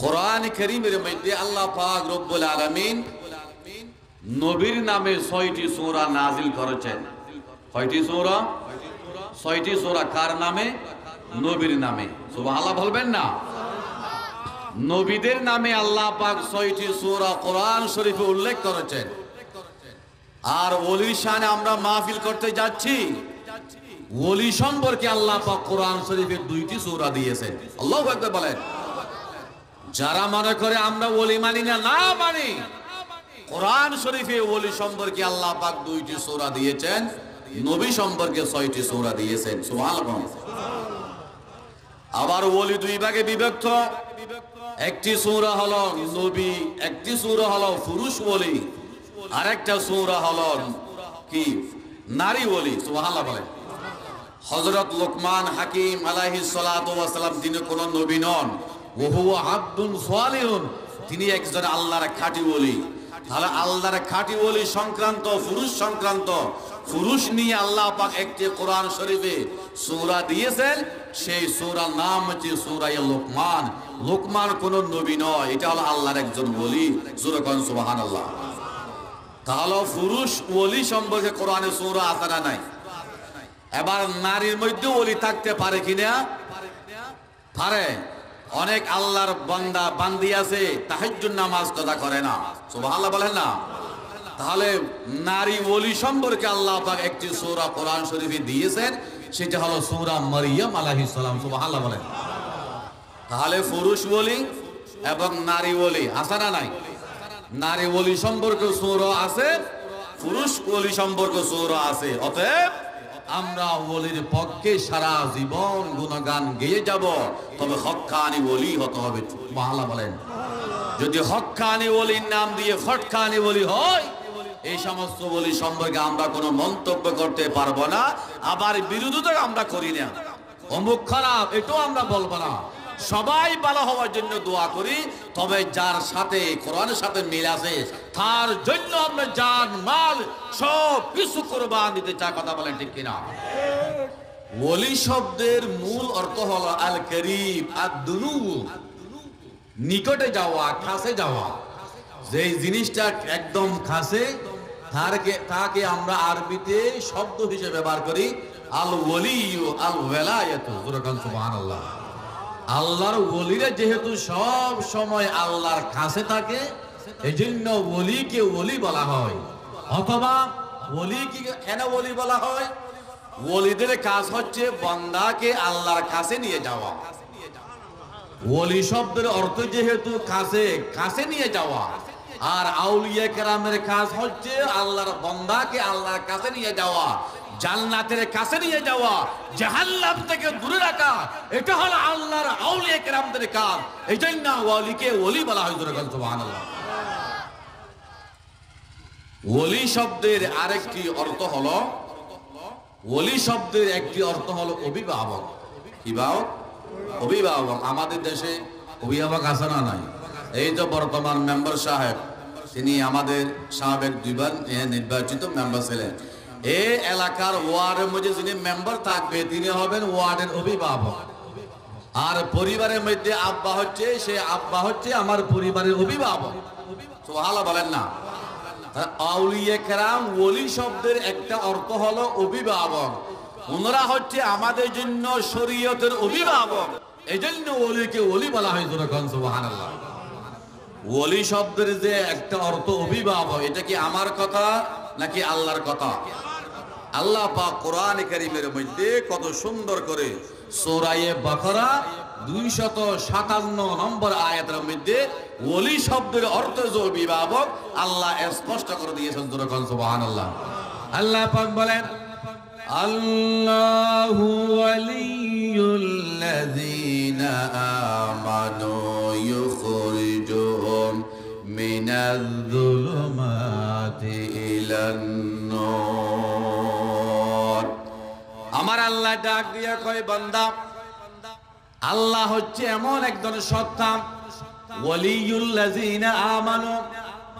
কোরআন কারীমের মধ্যে আল্লাহ পাক রব্বুল আলামিন নবীর নামে 6টি সূরা নাজিল করেছেন। কয়টি সূরা? 6টি সূরা। কার নামে? নবীর নামে। সুবহানাল্লাহ বলবেন না? নবীদের নামে আল্লাহ পাক 6টি সূরা কোরআন শরীফে উল্লেখ করেছেন। আর ওলির শানে আমরা মাহফিল করতে যাচ্ছি, ওলি সম্পর্কে আল্লাহ পাক কোরআন শরীফে 2টি সূরা দিয়েছেন। আল্লাহু আকবার বলেন। যারা মনে করে আমরা ওলি মানি না, না মানি, কোরআন শরীফে ওলি সম্পর্কে আল্লাহ পাক 2টি সূরা দিয়েছেন, নবী সম্পর্কে 6টি সূরা দিয়েছেন। সুবহানাল্লাহ। আবার ওলি দুই ভাগে বিভক্ত। একটি সূরা হলো নবী, একটি সূরা হলো পুরুষ ওলি, আরেকটা সূরা হলো কি? নারী ওলি। সুবহানাল্লাহ বলেন। হযরত লোকমান হাকিম আলাইহিস সালাতু ওয়াস সালাম তিনি কোন নবী নন, ওহু আব্দুন সালিহুন, তিনি একজন আল্লাহর খাঁটি ওলি। তাহলে আল্লাহর খাঁটি ওলি সংক্রান্ত, পুরুষ সংক্রান্ত, পুরুষ নিয়ে আল্লাহ পাক একটি কোরআন শরীফে সূরা দিয়েছেন। সেই সূরার নাম হচ্ছে সূরা লোকমান। লোকমান কোন নবী নয়, এটা হলো আল্লাহর একজন ওলি। জোরে কোন সুবহানাল্লাহ। তাহলে পুরুষ ওলি সম্পর্কে কোরআনে সূরা আছে না নাই? এবার নারীর মধ্যে ওলি থাকতে পারে কিনা? পারে। অনেক আল্লাহর বান্দা বান্দি আছে তাহাজ্জুদ নামাজ কদা করে না। সুবহানাল্লাহ বলেন না? তাহলে নারী ওলি সম্পর্কে আল্লাহ পাক একটি সূরা কোরআন শরীফে দিয়েছেন, সেটা হলো সূরা মারইয়াম আলাইহিস সালাম। সুবহানাল্লাহ বলেন। তাহলে পুরুষ ওলি এবং নারী ওলি আছে না নাই? নারী ওলি সম্পর্কে সূরা আছে, পুরুষ ওলি সম্পর্কে সূরা আছে। অতএব আমরা ওলির পক্ষে সারা জীবন গুণগান গেয়ে যাব, তবে হক্কানি ওলি হতে হবে। সুবহানাল্লাহ বলেন। যদি হক্কানি ওলির নাম দিয়ে ফটকানি ওলি হয়, এই সমস্ত ওলি সম্পর্কে আমরা কোনো মন্তব্য করতে পারবো না, আবার বিরোধিতা আমরা করি না। অমুক খারাপ এটাও আমরা বলবো না। সবাই ভালো হওয়ার জন্য দোয়া করি, তবে যার সাথে কোরআনের সাথে মিল আছে তার জন্য আমরা জান মাল সব কিছু কুরবান দিতে চাই। কথা বলেন ঠিক কিনা? ওলি শব্দের মূল অর্থ হলো আল করিব, আদ-দুনু, নিকটে যাওয়া, কাছে যাওয়া। যেই জিনিসটা একদম কাছে তাকে আমরা আরবিতে শব্দ হিসেবে ব্যবহার করি আল ওলিয়ু, আল ওয়ালায়াতু। সুবহানাল্লাহ। আল্লাহর ওলিরা যেহেতু সব সময় আল্লাহর কাছে থাকে, এজন্য ওলিকে ওলি বলা হয়। অথবা ওলিকে কেন ওলি বলা হয়? ওলিদের কাজ হচ্ছে বান্দাকে আল্লাহর কাছে নিয়ে যাওয়া। ওলি শব্দের অর্থ যেহেতু কাছে, কাছে নিয়ে যাওয়া। আর আউলিয়া কেরামের কাজ হচ্ছে আল্লাহর বান্দাকে আল্লাহর কাছে নিয়ে যাওয়া, জান্নাতের কাছে নিয়ে যাওয়া, জাহান্নাম থেকে দূরে রাখা। এটা হলো আল্লাহর আউলিয়া কেরামদের কাজ। এই জন্য ওলিকে ওলি বলা হয়। সুবহানাল্লাহ। ওলি শব্দের আরেকটি অর্থ হলো, ওলি শব্দের একটি অর্থ হলো অভিভাবক। কি ভাব? অভিভাবক। আমাদের দেশে অভিভাবক আছে না নাই? এই তো বর্তমান মেম্বার সাহেব, তিনি আমাদের সাবেক 2বার নির্বাচিত মেম্বার ছিলেন। এই এলাকার ওয়ার্ডের মধ্যে যিনি মেম্বার থাকবে তিনি হবেন ওয়ার্ডের অভিভাবক। আর পরিবারের মধ্যে আব্বা হচ্ছে, সে আব্বা হচ্ছে আমার পরিবারের অভিভাবক। সুবহানাল্লাহ বলেন না? আউলিয়া কেরাম ওলি শব্দের একটা অর্থ হলো অভিভাবক। ওনারা হচ্ছে আমাদের জন্য শরীয়তের অভিভাবক। এই জন্য ওলিকে ওলি বলা হয়। সুবহানাল্লাহ। ওলি শব্দের যে একটা অর্থ অভিভাবক, এটা কি আমার কথা নাকি আল্লাহর কথা? আল্লাহ পাক কোরআন কারীমের মধ্যে কত সুন্দর করে সূরা বাকারা 257 নম্বর আয়াতের মধ্যে ওলি শব্দের অর্থ যে অভিভাবক আল্লাহ স্পষ্ট করে দিয়েছেন। সুবহানাল্লাহ। আল্লাহ পাক বলেন, আল্লাহু ওয়ালিয়ুল্লাযীনা আমানু ইউখরিজুহুম মিনাজ-যুলুমাতি ইলান-নূর। আমার আল্লাহ ডাক দিয়া কয়, বান্দা, আল্লাহ হচ্ছে এমন একজন সত্তা, ওয়ালিয়ুল্লাযীনা আমানু,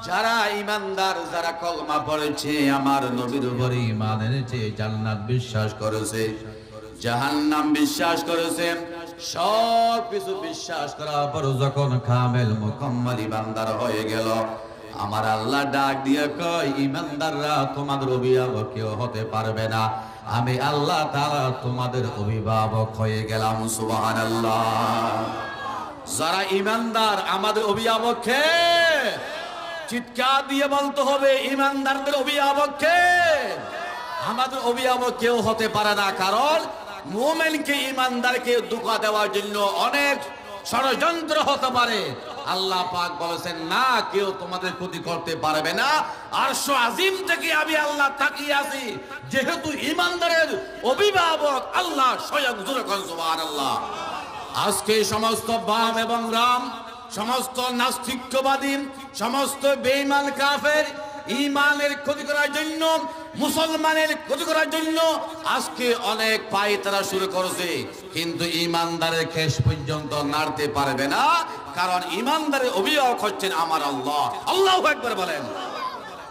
যারা ঈমানদার, যারা কলমা পড়েছে, আমার নবীর উপর ঈমান এনেছে, জান্নাত বিশ্বাস করেছে, জাহান্নাম বিশ্বাস করেছে, সব কিছু বিশ্বাস করার পর যখন কামেল মুকাম্মাল ইমানদার হয়ে গেল, আমার আল্লাহ ডাক দিয়ে কয়, ইমানদাররা তোমাদের অভিভাবক কেউ হতে পারবে না, আমি আল্লাহ তাআলা তোমাদের অভিভাবক হয়ে গেলাম। সুবহানাল্লাহ। যারা ইমানদার আমাদের অভিভাবক কে? চিৎকার দিয়ে বলতে হবে, ইমানদারদের অভিভাবক কে? আমাদের অভিভাবক কেউ হতে পারে না, কারণ মুমিনকে ইমানদারকে ধোঁকা দেওয়ার জন্য অনেক ষড়যন্ত্র হতে পারে। আল্লাহ পাক বলেছেন, না, কেউ তোমাদের ক্ষতি করতে পারবে না, আরশ আজিম থেকে আমি আল্লাহ তাকিয়ে আছি, যেহেতু ইমানদারের অভিভাবক আল্লাহ স্বয়ং। সুবহানাল্লাহ। আজকে সমস্ত বাম এবং রাম, সমস্ত নাস্তিকবাদী, সমস্ত বেঈমান কাফের ইমানের ক্ষতি করার জন্য, মুসলমানের ক্ষতি করার জন্য আজকে অনেক পায়তারা শুরু করেছে, কিন্তু ইমানদারের শেষ পর্যন্ত নাড়তে পারবে না, কারণ ইমানদারের অভিভাবক হচ্ছেন আমার আল্লাহ। আল্লাহু আকবার বলেন।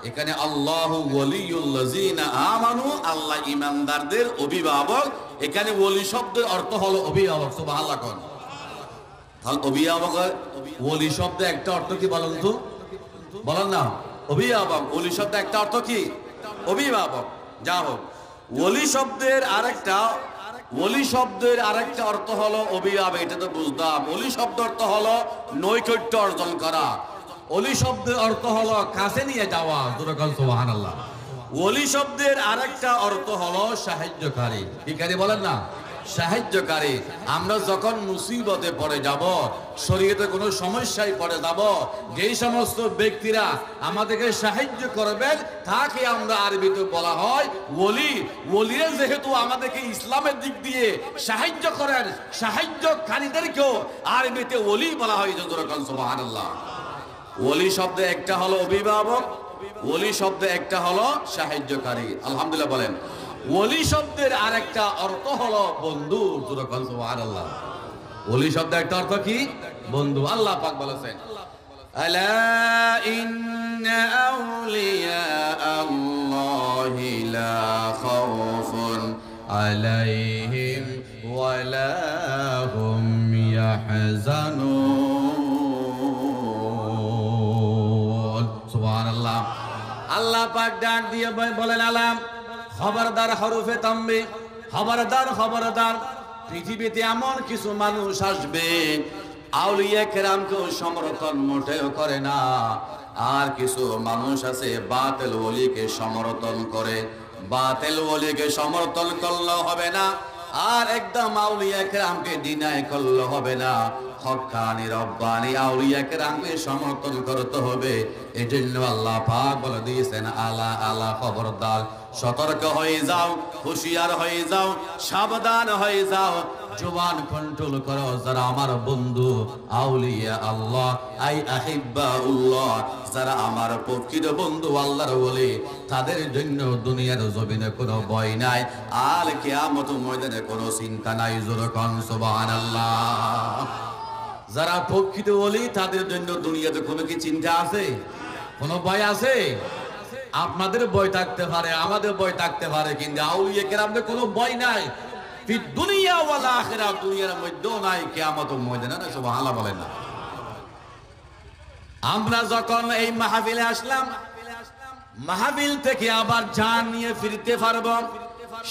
এখানে আল্লাহু ওয়ালিউল্লাযিনা আমানু, আল্লাহ ইমানদারদের অভিভাবক। এখানে ওলি শব্দের অর্থ হলো অভিভাবক। সুবহানাল্লাহ। কোন তাহলে অভিভাবক, ওলি শব্দে একটা অর্থ কি বলেন তো? বলেন না, অভিভাবক। ওলি শব্দে একটা অর্থ কি? অভিভাবক। যা হোক, ওলি শব্দের আরেকটা অর্থ হলো অভিভাবক। এটা তো বুঝতাম। ওলি শব্দ অর্থ হলো নৈকট্য অর্জন করা। ওলি শব্দের অর্থ হলো কাছে নিয়ে যাওয়া। সুবহানাল্লাহ। ওলি শব্দের আরেকটা অর্থ হলো সাহায্যকারী। ভিখারি বলেন না, সাহায্যকারী। আমরা যখন মুসিবতে পড়ে যাব, শরীয়তে কোনো সমস্যায় পড়ে যাব, যেই সমস্ত ব্যক্তিরা আমাদেরকে সাহায্য করবেন তাকে আমরা আরবিতে বলা হয় ওলি। ওলিরা যেহেতু আমাদেরকে ইসলামের দিক দিয়ে সাহায্য করেন, সাহায্যকারীদেরকেও আরবিতে ওলি বলা হয়। সুবহানাল্লাহ। ওলি শব্দে একটা হলো অভিভাবক, ওলি শব্দে একটা হলো সাহায্যকারী। আলহামদুলিল্লাহ বলেন। ওলি শব্দের আরেকটা অর্থ হলো বন্ধু। সুবহানাল্লাহ। ওলি শব্দের একটা অর্থ কি? বন্ধু। আল্লাহ পাক বলেছেন, আলা ইন্না আউলিয়া আল্লাহি লা খাউফুন আলাইহিম ওয়া লা হুম ইয়াহজানুন। সুবহানাল্লাহ। আল্লাহ পাক ডাক দিয়ে বলেন, আলাম, খবরদার, হরফে তাম্বে, খবরদার, খবরদার, পৃথিবীতে এমন কিছু মানুষ আসবে আউলিয়া কেরামকেও সমর্থন মোটেও করে না, আর কিছু মানুষ আছে বাতিল ওলিকে সমর্থন করে। বাতিল ওলিকে সমর্থন করলেও হবে না, আর একদম আউলিয়া কেরামকে ডিনাই করলে হবে না। হক্কানি রব্বানি আউলিয়া কেরামকে সমর্থন করতে হবে। এই জন্য আল্লাহ পাক বলে দিয়েছেন, আলা আলা, খবরদার, সতর্ক হয়ে যাও, হুঁশিয়ার হয়ে যাও, সাবধান হয়ে যাও, জবান কন্ট্রোল করো। যারা আমার বন্ধু আউলিয়া আল্লাহ, আই আহিব্বাউল্লাহ, যারা আমার প্রকৃত বন্ধু আল্লাহর ওলি, তাদের জন্য দুনিয়ার জমিনে কোনো ভয় নাই, আর কিয়ামত ময়দানে কোনো চিন্তা নাই। জোরে কোন সুবহানাল্লাহ। যারা প্রকৃত ওলি, তাদের জন্য দুনিয়াতে কোনো কি চিন্তা আছে? কোনো ভয় আছে? আপনাদের ভয় থাকতে পারে, আমাদের ভয় থাকতে পারে, কিন্তু আউলিয়া কেরামদের কোনো ভয় নাই। ফি দুনিয়া ওয়াল আখিরাত, দুনিয়ার মধ্যেও নাই, কিয়ামত ময়দানে না। সুবহানাল্লাহ বলেন না। আমরা যখন এই মাহফিলে আসলাম, মাহফিল থেকে আবার জান নিয়ে ফিরতে পারবো,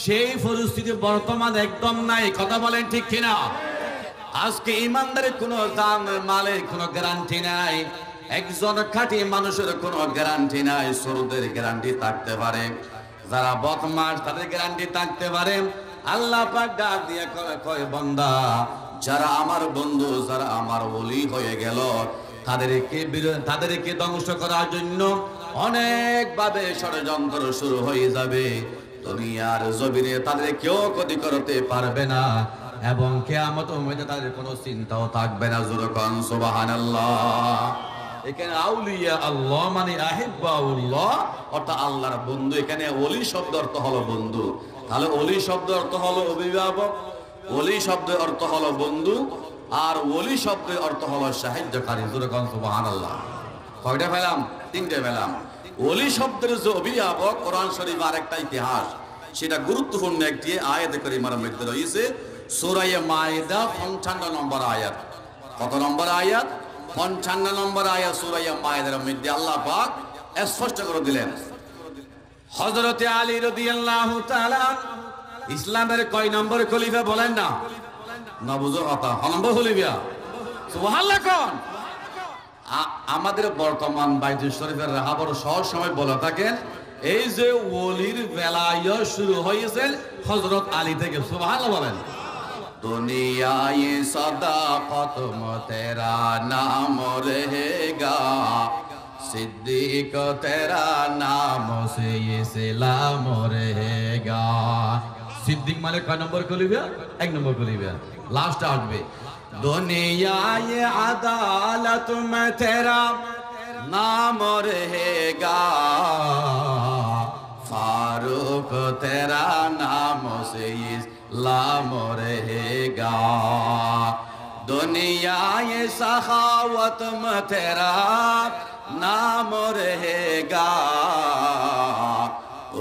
সেই পরিস্থিতি বর্তমান একদম নাই। কথা বলেন ঠিক কিনা? আজকে ইমানদারের কোনো জান মালের কোনো গ্যারান্টি নাই, একজন খাঁটি মানুষের কোনো গ্যারান্টি নাই। সুরদের গ্যারান্টি থাকতে পারে, যারা বদমাশ তাদের গ্যারান্টি থাকতে পারে। আল্লাহ পাক ডাক দিয়ে কয়, বান্দা, যারা আমার বন্ধু, যারা আমার ওলি হয়ে গেল, তাদেরকে ধ্বংস করার জন্য অনেক ভাবে ষড়যন্ত্র শুরু হয়ে যাবে। দুনিয়ার জমিনে তাদের কেউ ক্ষতি করতে পারবে না, এবং কিয়ামত ময়দানে তাদের কোনো চিন্তাও থাকবে না। জোরে কোন সুবহানাল্লাহ। এখানে আউলিয়া আল্লাহ মানে আহিব্বাউল্লাহ, অর্থাৎ আল্লাহর বন্ধু। এখানে ওলি শব্দ অর্থ হলো বন্ধু। তাহলে ওলি শব্দ অর্থ হলো অভিভাবক, ওলি শব্দের অর্থ হলো বন্ধু, আর ওলি শব্দের অর্থ হলো সাহায্যকারী। জোরে কোন সুবহানাল্লাহ। কয়টা পেলাম? তিনটে পেলাম। ওলি শব্দের যে অভিভাবক, কোরআন শরীফ আরেকটা ইতিহাস, সেটা গুরুত্বপূর্ণ একটি আয়াতে কারিমার মধ্যে রয়েছে। সূরা মাইদা 55 নম্বর আয়াত। কত নম্বর আয়াত? 55 নম্বর আয়াত সূরা মাইদার মধ্যে আল্লাহ পাক স্পষ্ট করে দিলেন, হযরতে আলী রাদিয়াল্লাহু তাআলা ইসলামের কয় নম্বর খলিফা বলেন না? না বুঝো কথা, নম্বর খলিফা। সুবহানাল্লাহ কোন? আমাদের বর্তমান বাইতুল শরীফের রাহাবর সব সময় বলে থাকেন এই যে ওলির বেলায় শুরু হয়েছে হযরত আলী থেকে। সুবহানাল্লাহ বলেন। দুনিয়ায়ে সাদাকত মে তেরা নাম রহেগা, সিদ্দিক তেরা নাম সে ইসলাম রহেগা। সিদ্দিক মানে কয় নম্বর খলিফা? 1 নম্বর খলিফা। লাস্ট আসবে দুনিয়ায়ে আদালত মে তেরা नाम रहेगा, फारूक तेरा नाम से इस्लाम रहेगा। दुनिया ये सखावत में तेरा नाम रहेगा,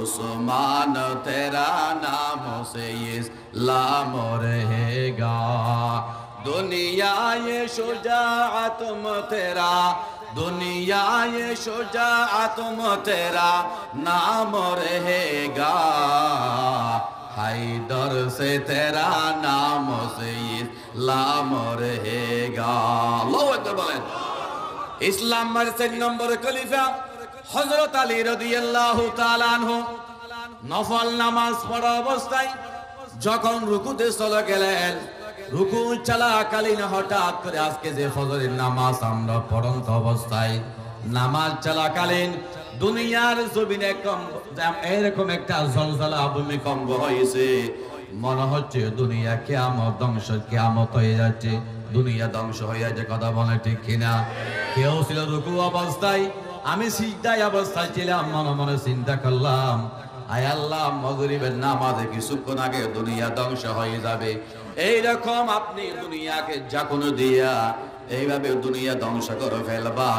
उस्मान तेरा नाम से इस्लाम रहेगा। दुनिया ये शुजाअत में तेरा, दुनिया ये शुजाअत में तेरा नाम रहेगा, हैदर से तेरा नाम से इस्लाम रहेगा। अल्लाहू আকবার বলেন। ইসলামের 4 নম্বর খলিফা হযরত আলী রাদিয়াল্লাহু তাআলা আনহু নফল নামাজ পড়া অবস্থায় যখন রুকুতে চলে গেলেন, রুকু চলাকালীন হঠাৎ করে আজকে যে ফজরের নামাজ আমরা পড়ন্ত অবস্থায় নামাজ চলাকালীন দুনিয়ার জমিনে এরকম একটা জলজলা ভূমিকম্প হয়েছে, মনে হচ্ছে দুনিয়া কিয়ামত ধ্বংস, কিয়ামত হয়ে যাচ্ছে, দুনিয়া ধ্বংস হয়ে যাচ্ছে। কথা বলে ঠিক কিনা? কেউ ছিল রুকু অবস্থায়, আমি সিজদায় অবস্থায় ছিলাম, মনে মনে চিন্তা করলাম আয় আল্লাহ মাগরিবের নামাজে কিছুক্ষণ আগে দুনিয়া ধ্বংস হয়ে যাবে। এইরকম আপনি দুনিয়াকে যখন দিয়া এইভাবে দুনিয়া ধ্বংস করে ফেলবা,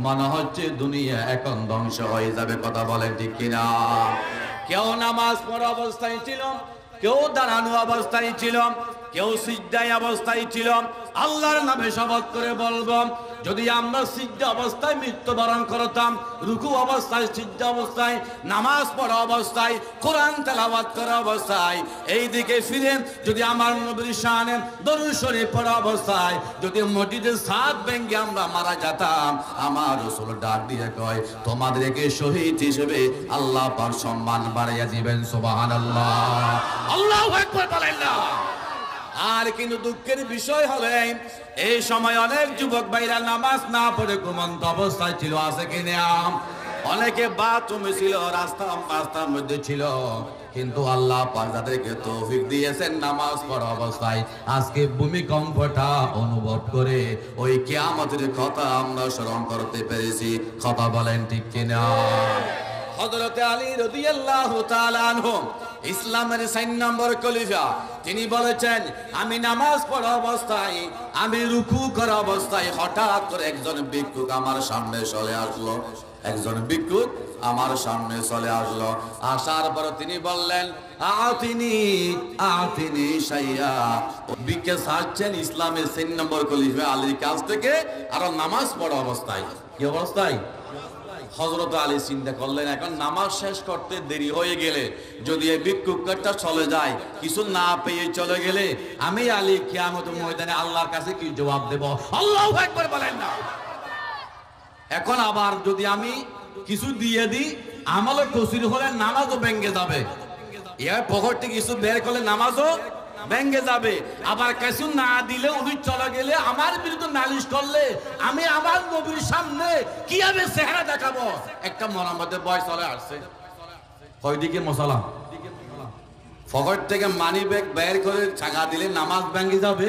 মনে হচ্ছে দুনিয়া এখন ধ্বংস হয়ে যাবে। কথা বলেন ঠিক কিনা? কেউ নামাজ পড়া অবস্থায় ছিল, কেউ দাঁড়ানো অবস্থায় ছিল, কেউ সিজদায় অবস্থায় ছিল। আল্লাহর নামে শপথ করে বলবো, যদি আমরা সিজদা অবস্থায় মৃত্যুবরণ করতাম, রুকু অবস্থায়, সিজদা অবস্থায়, নামাজ পড়া অবস্থায়, কোরআন তেলাওয়াত করা অবস্থায় এই দিকে ফিরে যদি আমার নবীর শানে দরুদ শরীফ পড়া অবস্থায় যদি মসজিদের ছাদ ভেঙে আমরা মারা যেতাম, আমার রাসূল ডাক দিয়ে কয় তোমাদেরকে শহীদ হিসেবে আল্লাহ পাক সম্মান বাড়াইয়া দিবেন। সুবহানাল্লাহ, আল্লাহু আকবার বলেন না। আর কিন্তু দুঃখের বিষয় হলো এই সময় অনেক যুবক ভাইরা নামাজ না পড়ে ঘুমন্ত অবস্থায় ছিল। আছে কিনা? অনেকে বাথরুমে ছিল, রাস্তার মধ্যে ছিল, কিন্তু আল্লাহ পাক যাদেরকে তৌফিক দিয়েছেন নামাজ পড়া অবস্থায় আজকে ভূমিকম্পটা অনুভব করে ওই কিয়ামতের কথা আমরা স্মরণ করতে পেরেছি। কথা বলেন ঠিক কিনা? হযরত আলী রাদিয়াল্লাহু তাআলা আনহু ইসলামের 4 নম্বর খলিফা, তিনি বলেছেন আমি নামাজ পড়া অবস্থায়, আমি রুকু করা অবস্থায় হঠাৎ করে একজন ভিক্ষুক আমার সামনে চলে আসলো। একজন ভিক্ষুক আমার সামনে চলে আসলো। আসার পর তিনি বললেন আতিনি শাইয়া। ভিক্ষা চাচ্ছেন ইসলামের 4 নম্বর খলিফা আলীর কাছ থেকে, আর নামাজ পড়া অবস্থায়। কি অবস্থায়? হযরত আলী চিন্তা করলেন এখন নামাজ শেষ করতে দেরি হয়ে গেলে, যদি এই ভিক্ষুকটা চলে যায়, কিছু না পেয়ে চলে গেলে, আমি আলী কিয়ামতের ময়দানে আল্লাহর কাছে কি জবাব দেব? আল্লাহু আকবার বলেন না। এখন আবার যদি আমি কিছু দিয়ে দিই, আমলে কসুর হলে নামাজও ভেঙে যাবে, এর পকেট থেকে কিছু বের করলে নামাজও ভেঙে যাবে। আবার কিছু না দিলে, উনি চলে গেলে, আমার বিরুদ্ধে নালিশ করলে, আমি আমার নবীর সামনে কিভাবে চেহারা দেখাবো? একটা মনের মধ্যে ভয় চলে আসছে। কয়দিকে মশলা পকেট থেকে মানি ব্যাগ বের করে চাকা দিলে নামাজ ভেঙে যাবে,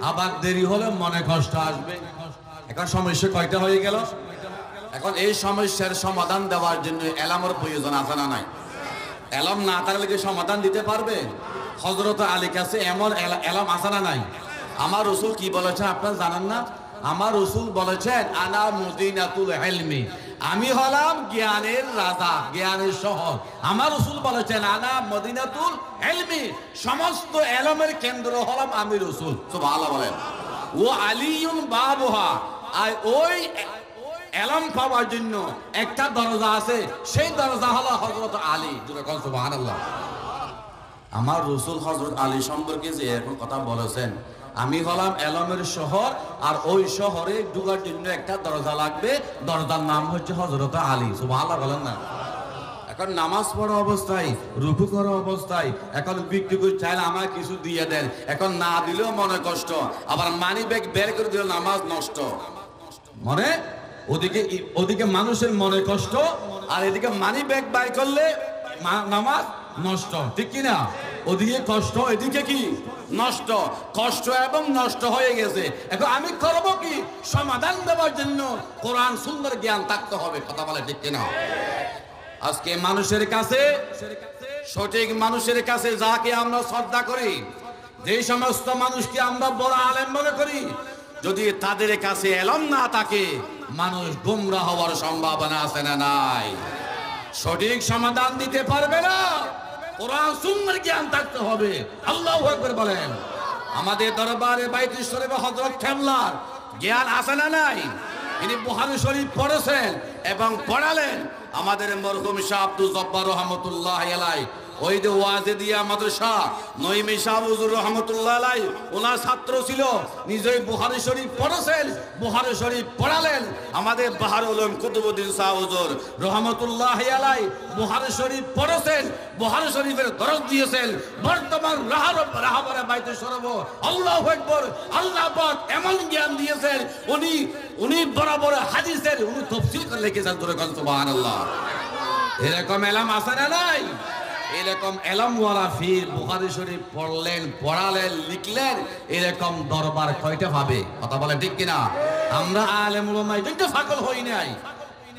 আবার দেরি হলে মনে কষ্ট আসবে। এখন সমস্যা কয়টা হয়ে গেল? এখন এই সমস্যার সমাধান দেওয়ার জন্য এলামের প্রয়োজন আছে না নাই? এলাম না থাকলে কি সমাধান দিতে পারবে? হযরত আলী কাছে এমন এলাম আছে না নাই? আমার রাসূল কি বলেছেন আপনারা জানেন না? আমার রাসূল বলেছেন আনা মুদিনাতুল ইলমি, আমি হলাম জ্ঞানের রাজা, জ্ঞানের শহর। আমার রাসূল বলেছেন আনা মদিনাতুল ইলমি, সমস্ত ইলমের কেন্দ্র হলাম আমি রাসূল। সুবহানাল্লাহ বলেন। ও আলিউন বাবুহা, আর ওই ইলম পাওয়ার জন্য একটা দরজা আছে, সেই দরজা হলো হযরত আলী। সুবহানাল্লাহ। আমার রাসূল হযরত আলী সম্পর্কে যে এখন কথা বলেছেন, আমি হলাম ইলমের শহর, আর ওই শহরে ঢোকার জন্য একটা দরজা লাগবে, দরজার নাম হচ্ছে হযরত আলী। সুবহানাল্লাহ বলেন না। এখন নামাজ পড়া অবস্থায়, রুকু করা অবস্থায়, এখন বিক্রি করে চাইলে আমার কিছু দিয়ে দেন, এখন না দিলেও মনে কষ্ট, আবার মানি ব্যাগ বের করে দিলে নামাজ নষ্ট। মানে ওদিকে মানুষের মনে কষ্ট, আর এদিকে মানি ব্যাগ বাই করলে নামাজ নষ্ট, ঠিক কিনা? ওদিকে কষ্ট, এদিকে কি নষ্ট, কষ্ট এবং নষ্ট হয়ে গেছে। এখন আমি করব কি? সমাধান দেওয়ার জন্য কোরআন সুন্দর জ্ঞান থাকতে হবে। কথা বলে ঠিক কিনা? আজকে মানুষের কাছে, সঠিক মানুষের কাছে যাকে আমরা শ্রদ্ধা করি, যে সমস্ত মানুষকে আমরা বড় আলেম মনে করি, যদি তাদের কাছে ইলম না থাকে, মানুষ গোমরাহ হওয়ার সম্ভাবনা আছে না নাই? সঠিক সমাধান দিতে পারবে না। কোরআন সুন্দর জ্ঞান থাকতে হবে। আল্লাহু আকবার বলেন। আমাদের দরবারে বাইতুল শরীফে হযরত কেবলার জ্ঞান আছে না নাই? তিনি বুখারী শরীফ পড়েছেন এবং পড়ালেন। আমাদের মরহুম শাহ আব্দুল জব্বার রহমাতুল্লাহি আলাইহি, ওই যে ওয়াজে দিয়া মাদ্রাসা নঈমী শাহ হুজুর রহমাতুল্লাহি আলাইহি, ওনার ছাত্র ছিল, নিজেই বুখারী শরীফ পড়েছেন, বুখারী শরীফ পড়ালেন। আমাদের বাহারুল উলুম কুতুবুদ্দিন শাহ হুজুর রহমাতুল্লাহি আলাইহি বুখারী শরীফ পড়েছেন, বুখারী শরীফের দরস দিয়েছেন। বর্তমান রাহাবারে বাইতুল শরীফ, আল্লাহু আকবার, আল্লাহ পাক এমন জ্ঞান দিয়েছেন, উনি বরাবর হাদিসের উনি তাফসীর করে লিখেছেন। সুবহানাল্লাহ। এরকম ইলম আছে না নাই? এরকম ইলম ওয়ালা ফির বুখারী শরীফ পড়লেন, পড়ালেন, লিখলেন, এরকম দরবার কয়টা পাবে? কথা বলে ঠিক কিনা? আমরা আলেম উলামা কিন্তু পাগল হই নাই।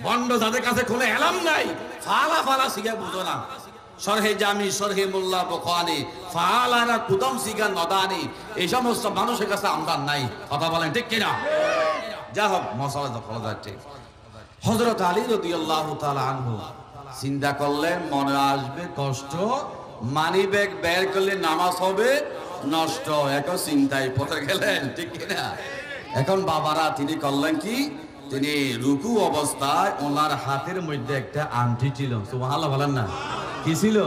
বন্ড যাদের কাছে কোনো ইলম নাই, ফালা সিগা বুঝো না। শরহে জামি, শরহে মোল্লা বুখারী, ফালারা কুদম সিগা নদানি, এই সমস্ত মানুষের কাছে আমরা নাই। কথা বলেন ঠিক কিনা? যা হোক, মশলা দখল যাচ্ছে। হযরত আলী রাদিয়াল্লাহু তাআলা আনহু চিন্তা করলেন, মনে আসবে কষ্ট, মানি ব্যাগ বের করলে নামাজ হবে নষ্ট। এখন চিন্তায় পড়ে গেলেন, ঠিক কিনা? এখন বাবারা তিনি করলেন কি, তিনি রুকু অবস্থায় ওনার হাতের মধ্যে একটা আংটি ছিল। সুবহানাল্লাহ বলেন না। কি ছিল?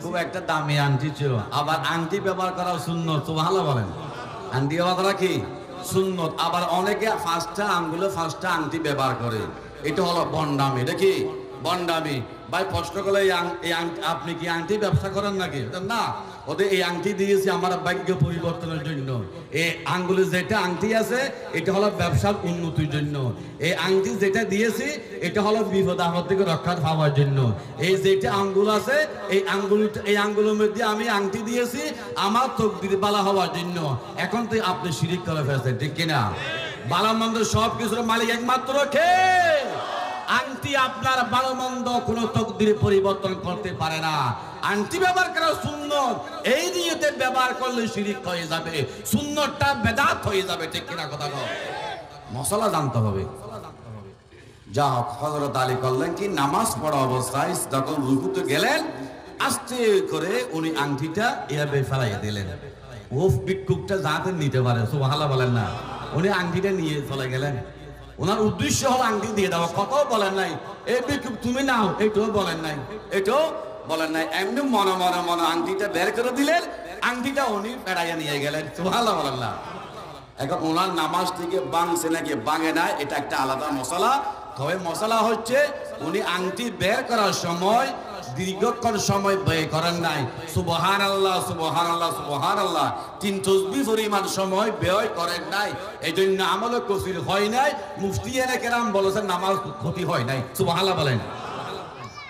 খুব একটা দামি আংটি ছিল। আবার আংটি ব্যবহার করা সুন্নত। সুবহানাল্লাহ বলেন। আংটি ব্যবহার করা কি সুন্নত। আবার অনেকে পাঁচটা আংটি ব্যবহার করে, এটা হলো বন্ডামি। এটা কি বন্ডামি? ভাই প্রশ্ন করলে আপনি কি আংটি ব্যবসা করেন নাকি? না, ওদের এই আংটি দিয়েছি আমার ভাগ্য পরিবর্তনের জন্য। এই আঙ্গুলে যেটা আংটি আছে এটা হলো ব্যবসার উন্নতির জন্য। এই আংটি যেটা দিয়েছি এটা হলো বিপদ আপদ থেকে রক্ষা পাওয়ার জন্য। এই যেটা আঙ্গুল আছে এই আঙ্গুলের মধ্যে আমি আংটি দিয়েছি আমার তকদির বালা হওয়ার জন্য। এখন তো আপনি শিরিক করে ফেলছেন, ঠিক কিনা? ভালো মন্দ সব কিছুর মালিক একমাত্র কে? আংটি আপনার ভালো মন্দ কোনো তকদির পরিবর্তন করতে পারে না। আংটি ব্যবহার করা সুন্নত, এই নিয়তে ব্যবহার করলে শিরিক হয়ে যাবে, সুন্নতটা বেদাত হয়ে যাবে, ঠিক কিনা? কথা বল, মশলা জানতে হবে। যা হোক, হযরত আলী করলেন কি, নামাজ পড়া অবস্থায় যখন রুকুতে গেলেন, আস্তে করে উনি আংটিটা এভাবে ফেলাইয়া দিলেন। ও ভিক্ষুকটা যাতে নিতে পারে। সুবহানাল্লাহ বলেন না। উনি আংটিটা নিয়ে চলে গেলেন। ওনার উদ্দেশ্য হলো আংটি দিয়ে দেওয়া। কথাও বলেন নাই এই ভিক্ষুক তুমি নাও, এটাও বলেন নাই, এটাও বলেন নাই। এমনি মনে মনে মনে আংটিটা বের করে দিলেন, আংটিটা উনি বেড়াইয়া নিয়ে গেলেন। সুবহানাল্লাহ বলেন না। এখন ওনার নামাজ থেকে ভাঙছে নাকি ভাঙে না, এটা একটা আলাদা মশলা। তবে মশলা হচ্ছে উনি আংটি বের করার সময় দীর্ঘক্ষণ সময় ব্যয় করেন নাই। সুবহানাল্লাহ, সুবহানাল্লাহ, সুবহানাল্লাহ, 3 তাসবিহ পরিমাণ সময় ব্যয় করেন নাই। এই জন্য আমল কসির হয় নাই। মুফতি কেরাম বলেছেন নামাজ ক্ষতি হয় নাই। সুবহানাল্লাহ বলেন।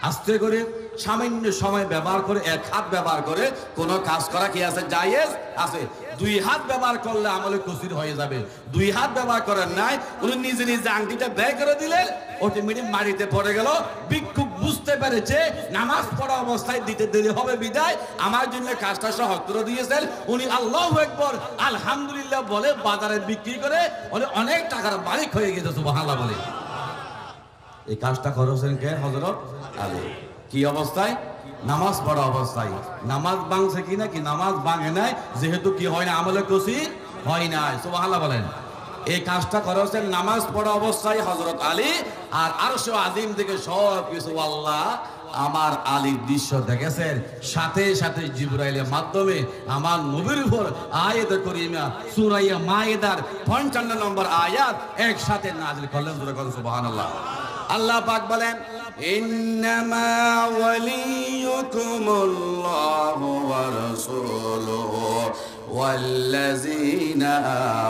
আস্তে করে সামান্য সময় ব্যবহার করে, এক হাত ব্যবহার করে কোনো কাজ করা কি আছে? জায়েজ আছে। 2 হাত ব্যবহার করলে আমলে কসির হয়ে যাবে। 2 হাত ব্যবহার করেন নাই, উনি নিজে নিজে আংটিটা ব্যয় করে দিলেন, অটোমেটিক মাটিতে পড়ে গেল। ভিক্ষুক বুঝতে পেরেছে নামাজ পড়া অবস্থায় দিতে দেরি হবে বিদায় আমার জন্য কাজটা সহজ করে দিয়েছেন। উনি আল্লাহু আকবার আলহামদুলিল্লাহ বলে বাজারে বিক্রি করে অনেক টাকার মালিক হয়ে গেছে। সুবহানাল্লাহ বলে। এই কাজটা করেছেন কে? হযরত আলী। কি অবস্থায়? নামাজ পড়া অবস্থায়। নামাজ ভাঙছে কি নাকি? নামাজ ভাঙে নাই, যেহেতু কি হয় না, আমলে কসি হয় নাই। সুবহানাল্লাহ বলেন। এই কাজটা করেছেন নামাজ পড়া অবস্থায় হযরত আলী। আর আরশে আজিম থেকে সব কিছু আল্লাহ আমার আলীর দৃশ্য দেখেছেন। সাথে সাথে জিবরাইলের মাধ্যমে আমার নবীর উপর আয়াত করিমা সূরা মায়েদার ৫৫ নম্বর আয়াত একসাথে নাযিল করলেন। সুবহানাল্লাহ। আল্লাহ পাক বলেন, ইন্নামা ওয়ালিয়ুকুমুল্লাহু ওয়া রাসূলুহু ওয়াল্লাযীনা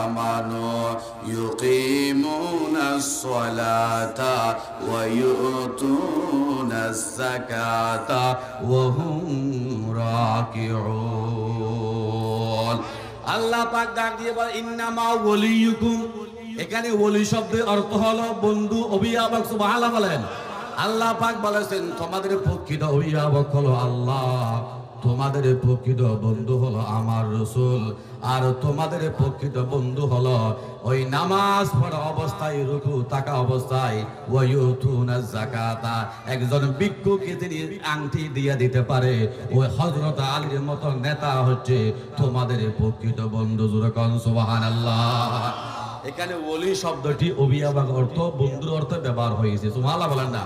আমানু ইউকিমুনাস সালাতা ওয়া ইউতুনাস যাকাতা ওয়া হুম রাকিউন। আল্লাহ পাক ডাক দিয়ে বলে, ইন্নামা ওয়ালিয়ুকুম। এখানে ওলি শব্দের অর্থ হলো বন্ধু, অভিভাবক। সুবহানাল্লাহ বলেন। আল্লাহ পাক বলেছেন, তোমাদের প্রকৃত অভিভাবক হলো আল্লাহ, তোমাদের প্রকৃত বন্ধু হলো আমার রাসূল, আর তোমাদের প্রকৃত বন্ধু হলো ওই নামাজ পড়া অবস্থায়, রুকু থাকা অবস্থায়, ওয়া ইউতুনাজ যাকাতা। একজন ভিক্ষুককে তিনি আংটি দিয়ে দিতে পারে, ওই হযরত আলীর মতো নেতা হচ্ছে তোমাদের প্রকৃত বন্ধু। জোরে কোন সুবহানাল্লাহ। এখানে ওলি শব্দটি অভিভাবক অর্থ, বন্ধুর অর্থ ব্যবহার হয়েছে। সুবহানাল্লাহ বলেন না।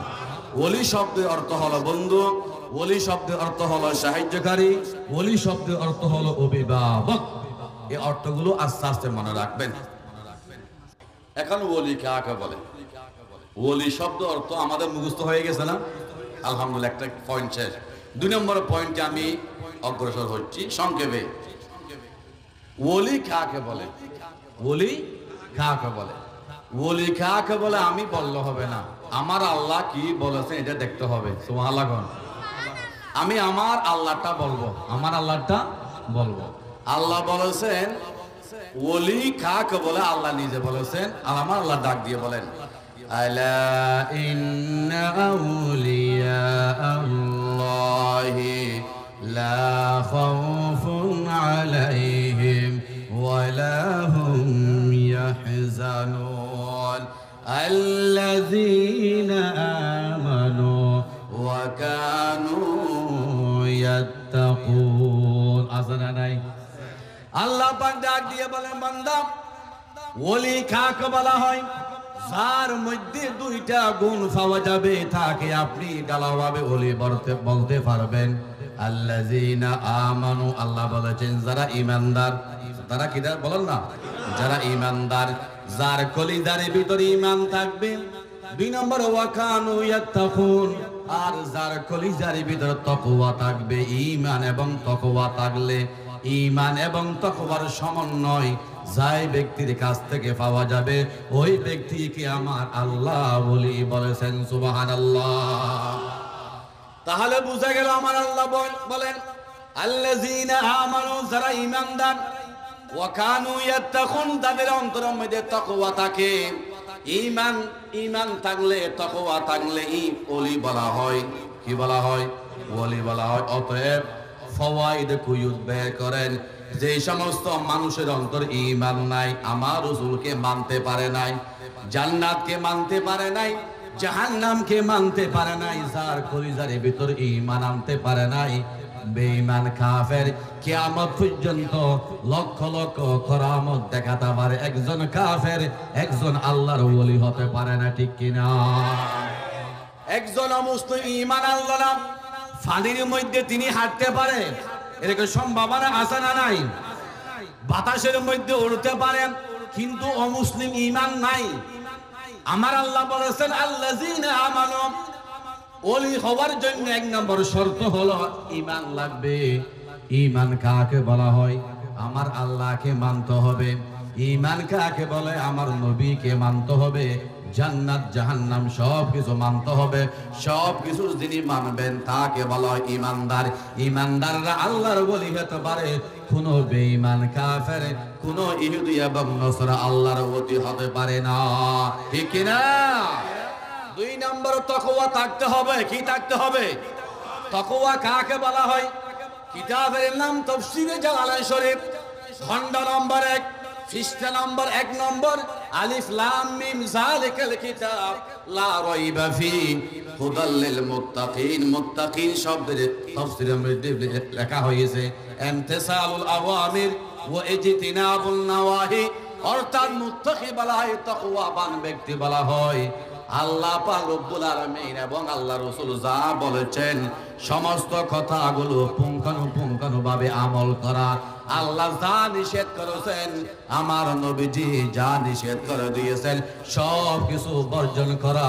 ওলি শব্দের অর্থ হলো বন্ধু, ওলি শব্দের অর্থ হলো সাহায্যকারী, ওলি শব্দের অর্থ হলো অভিভাবক। এই অর্থগুলো আস্তে আস্তে মনে রাখবেন। এখন ওলি কাকে বলে? ওলি শব্দ অর্থ আমাদের মুখস্থ হয়ে গেছে না? আলহামদুলিল্লাহ, একটা পয়েন্ট শেষ। ২ নম্বর পয়েন্টে আমি অগ্রসর হচ্ছি সংক্ষেপে। ওলি কাকে বলে? ওলি কাকে বলে? ওলি কাকে বলে আমি বললে হবে না, আমার আল্লাহ কি বলেছেন এটা দেখতে হবে। সুবহানাল্লাহ। আমি আমার আল্লাহটা বলবো, আমার আল্লাহটা বলবো। আল্লাহ বলেছেন ওলি কাকে বলে, আল্লাহ নিজে বলেছেন, আর আমার আল্লাহ ডাক দিয়ে বলেন, আলা ইন্না আউলিয়া আল্লাহি লা খাউফুন আলাইহিম ওয়ালা হুম ইয়াহজানুন আল্লাযীনা আমানু ওয়া কানু ইয়াত্তাকুন। আজানা নাই? আল্লাহ পাক ডাক দিয়ে বলেন, বান্দা ওলি কাকে বলা হয়? যার মধ্যে 2টা গুণ পাওয়া যাবে তাকে আপনি ডালাভাবে ওলি বলতে পারবেন। আল্লাযীনা আমানু, আল্লাহ বলেছেন যারা ঈমানদার। তারা কি বলেন না? যারা ঈমানদার, যার কলিজার ভিতরে ঈমান থাকবে। 2 নম্বর ওয়া কানু ইয়াত্তাকুন, আর যার কলিজার ভিতরে তাকওয়া থাকবে। ঈমান এবং তাকওয়া থাকলে, ঈমান এবং তাকওয়ার সমন্বয় যাই ব্যক্তির কাছ থেকে পাওয়া যাবে, ওই ব্যক্তিকে আমার আল্লাহ বলি বলেছেন। সুবহানাল্লাহ। তাহলে বুঝা গেল আমার আল্লাহ বলেন আল্লাযীনা আমানু, যারা ঈমানদার, ওয়া কানু ইয়াত্তাকুন, তাদের অন্তরের মধ্যে তাকওয়া থাকে। ঈমান থাকলে, তাকওয়া থাকলে ওলি বলা হয়। কি বলা হয়? ওলি বলা হয়। অতএব ফওয়াইদ কুয়ুত বের করেন, যে সমস্ত মানুষের অন্তর ঈমান নাই, আমার রাসূলকে মানতে পারে নাই, জান্নাতকে মানতে পারে নাই, জাহান্নামকে মানতে পারে নাই, যার কলিজার ভিতর ঈমান আনতে পারে নাই, বেঈমান কাফের, কিয়ামত পর্যন্ত লক্ষ লক্ষ করামত দেখাতে পারে, একজন কাফের একজন আল্লাহর ওলি হতে পারে না। ঠিক কিনা? একজন মুসলিম ঈমান আনলো না, পানির মধ্যে তিনি হাঁটতে পারে, এরকম সম্ভাবনা আছে না নাই? বাতাসের মধ্যে উড়তে পারে, কিন্তু অমুসলিম ঈমান নাই। আমার আল্লাহ বলেছেন আল্লাযীনা আমানু, ওলি হওয়ার জন্য 1 নম্বর শর্ত হলো ঈমান লাগবে। ঈমান কাকে বলা হয়? আমার আল্লাহকে মানতে হবে। ঈমান কাকে বলে? আমার নবীকে মানতে হবে। জান্নাত জাহান্নাম সব কিছু মানতে হবে। সব কিছু যিনি মানবেন তাকে বলা হয় ঈমানদার। ঈমানদাররা আল্লাহর ওলি হতে পারে, কোন বেঈমান কাফের, কোন ইহুদি এবং নসরা আল্লাহর ওলি হতে পারে না। ঠিক কি না? 2 নম্বর তাকওয়া থাকতে হবে। কি থাকতে হবে? তাকওয়া কাকে বলা হয়? কিতাবের নাম তাফসীরে জালালাইন শরীফ, খণ্ড নম্বর 1, পৃষ্ঠা নম্বর 1 নম্বর, আলিফ লাম মিম যালিকাল কিতাব লা রাইবা ফি হুদাল লিল মুত্তাকিন। মুত্তাকিন শব্দের তাফসীরে মধ্যে লেখা হয়েছে ইমতিসালুল আওয়ামির ওয়া ইজতিনাবুন নাওয়াহি, অর্থাৎ মুত্তাকি বলা হয়, তাকওয়াবান ব্যক্তি বলা হয়। আল্লাহ পাক রব্বুল আলামিন এবং আল্লাহ রাসূল যা বলেছেন সমস্ত কথাগুলো পুঙ্খানুপুঙ্খানুভাবে আমল করা। আল্লাহ যা নিষেধ করেছেন, আমার নবীজি যা নিষেধ করে দিয়েছেন, সব কিছু বর্জন করা।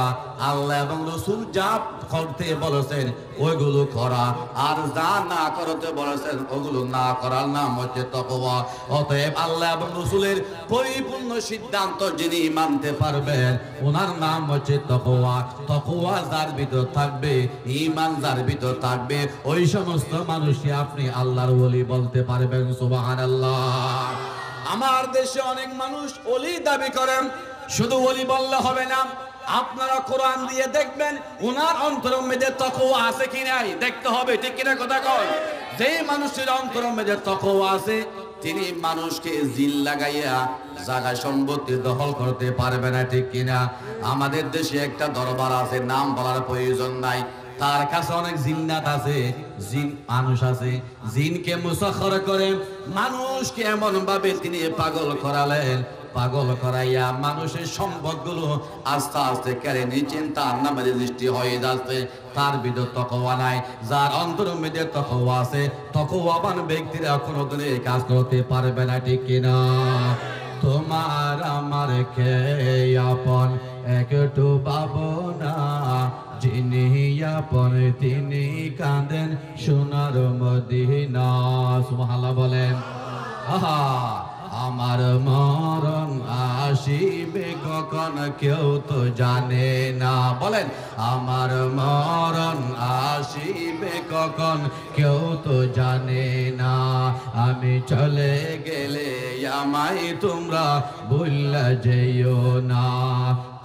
আল্লাহ এবং রাসূল যা করতে বলেছেন ওইগুলো করা, আর যা না করতে বলেছেন ওগুলো না করার নাম হচ্ছে তাকওয়া। অতএব আল্লাহ এবং রাসূলের পরিপূর্ণ সিদ্ধান্ত যিনি মানতে পারবেন ওনার নাম হচ্ছে তাকওয়া। তাকওয়া যার ভিতর থাকবে, ঈমান যার ভিতর থাকবে, ওই সমস্ত মানুষকে আপনি আল্লাহর ওলি বলতে পারবেন। সুবহানাল্লাহ। আমার দেশে অনেক মানুষ ওলি দাবি করেন, শুধু ওলি বললে হবে না, আপনারা কোরআন দিয়ে দেখবেন ওনার অন্তরের মধ্যে তাকওয়া আছে কি নাই দেখতে হবে, ঠিক কিনা কথা কয়? যেই মানুষের অন্তরের মধ্যে তাকওয়া আছে তিনি মানুষকে জিল লাগাইয়া জায়গা সম্পত্তি দখল করতে পারবে না, ঠিক কিনা? আমাদের দেশে একটা দরবার আছে, নাম বলার প্রয়োজন নাই, তার কাছে অনেক জিন্নাত আছে, জিন মানুষ আছে, জিনকে মুসাখর করে মানুষকে এমন ভাবে তিনি পাগল করালেন, পাগল করাইয়া মানুষের সম্পদগুলো আস্তে আস্তে কেড়ে নিচ্ছেন, তার নামে রেজিস্ট্রি হয়ে যাচ্ছে। তার ভিতর তাকওয়া নাই। যার অন্তরের মধ্যে তাকওয়া আছে, তাকওয়াবান ব্যক্তিরা কোনোদিন এই কাজ করতে পারবে না, ঠিক কিনা? তোমার আমার কে আপন একটু ভাবনা, যিনি আপন তিনি কাঁদেন সোনার মদিনা। সুবহানাল্লাহ বলেন। আহা, আমার মরণ আসিবে কখন কেউ তো জানে না। বলেন, আমার মরণ আসিবে কখন কেউ তো জানে না। আমি চলে গেলে আমায় তোমরা ভুল্লা যেও না।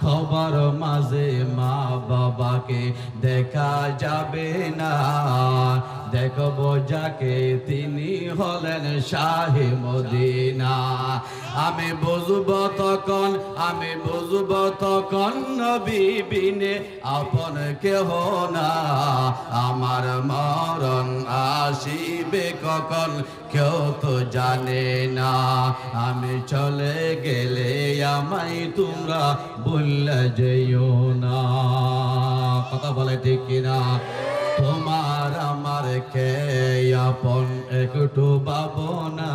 খবর মাঝে মা বাবাকে দেখা যাবে না, দেখবো যাকে তিনি হলেন শাহে মদিনা। আমি বুঝবো তখন, আমি বুঝবো তখন নবী বিনে আপন কেহ না। আমার মরণ আসিবে কখন কেউ তো জানে না। আমি চলে গেলে আমায় তোমরা বললে যেও না। কথা বলে ঠিক কিনা? তোমার আমার কে আপন একটু ভাবনা,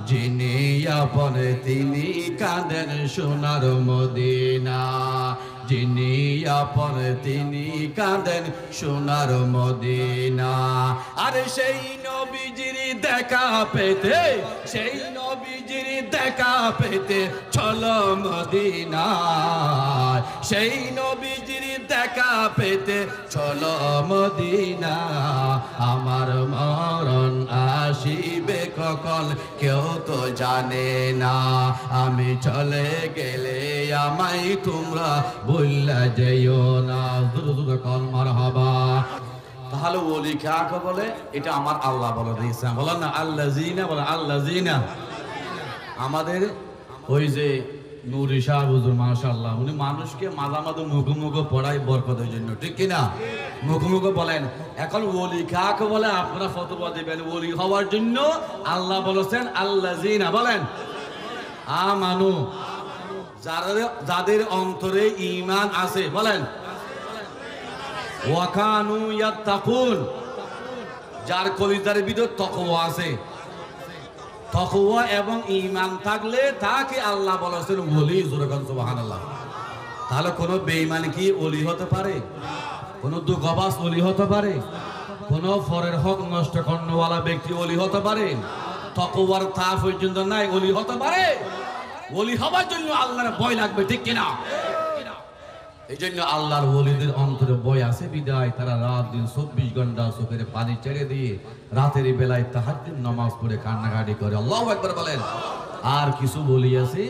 যিনি আপন তিনি কাঁদেন সোনার মদিনা। যিনি আপন তিনি কাঁদেন সোনার মদিনা। আর সেই নবীজির দেখা পেতে, সেই নবীজির দেখা পেতে চলো মদিনা। সেই নবীজির দেখা পেতে চলো মদিনা। আমার মরণ আসিবে কখন কেউ তো জানে না। আমি চলে গেলে আমায় তোমরা বললা যেও না। দুরূদ কল মারহাবা। তাহলে ওলি কাকে বলে? এটা আমার আল্লাহ বলে দিয়েছেন। বলেন না আল্লাযিনা, বলে আল্লাযিনা। আমাদের ওই যে নুরি শাহ হুজুর মাশাআল্লাহ, উনি মানুষকে মাঝে মুখে পড়ায় বরকতের জন্য, ঠিক কিনা? মুখে বলেন। এখন ওলি কাকে বলে আপনারা ফতোয়া দিবেন। ওলি হওয়ার জন্য আল্লাহ বলেছেন আল্লাযিনা, বলেন আমানু, যাদের অন্তরে ঈমান আছে, বলেন ওয়া কানু ইয়াত্তাকুন, যার কলিজার ভিতর তাকওয়া আছে। তাকওয়া এবং ঈমান থাকলে তাকে আল্লাহ বলেছেন ওলি। সুবহানাল্লাহ। তাহলে কোনো বেঈমান কি ওলি হতে পারে? কোনো দুঃখবাস ওলি হতে পারে? কোনো ফরের হক নষ্ট করনেওয়ালা ব্যক্তি ওলি হতে পারে? তাকওয়ার তা পর্যন্ত নাই, ওলি হতে পারে? ওলি হবার জন্য আল্লাহর ভয় লাগবে, ঠিক কিনা? এই জন্য আল্লাহর ওলিদের অন্তরে ভয় আছে বিদায় তারা রাত দিন 24 ঘন্টা চোখের পানি ছেড়ে দিয়ে রাতের বেলায় তাহাজ্জুদ নামাজ পড়ে কান্নাকাটি করে। আল্লাহু আকবার বলেন। আর কিছু বলি আছে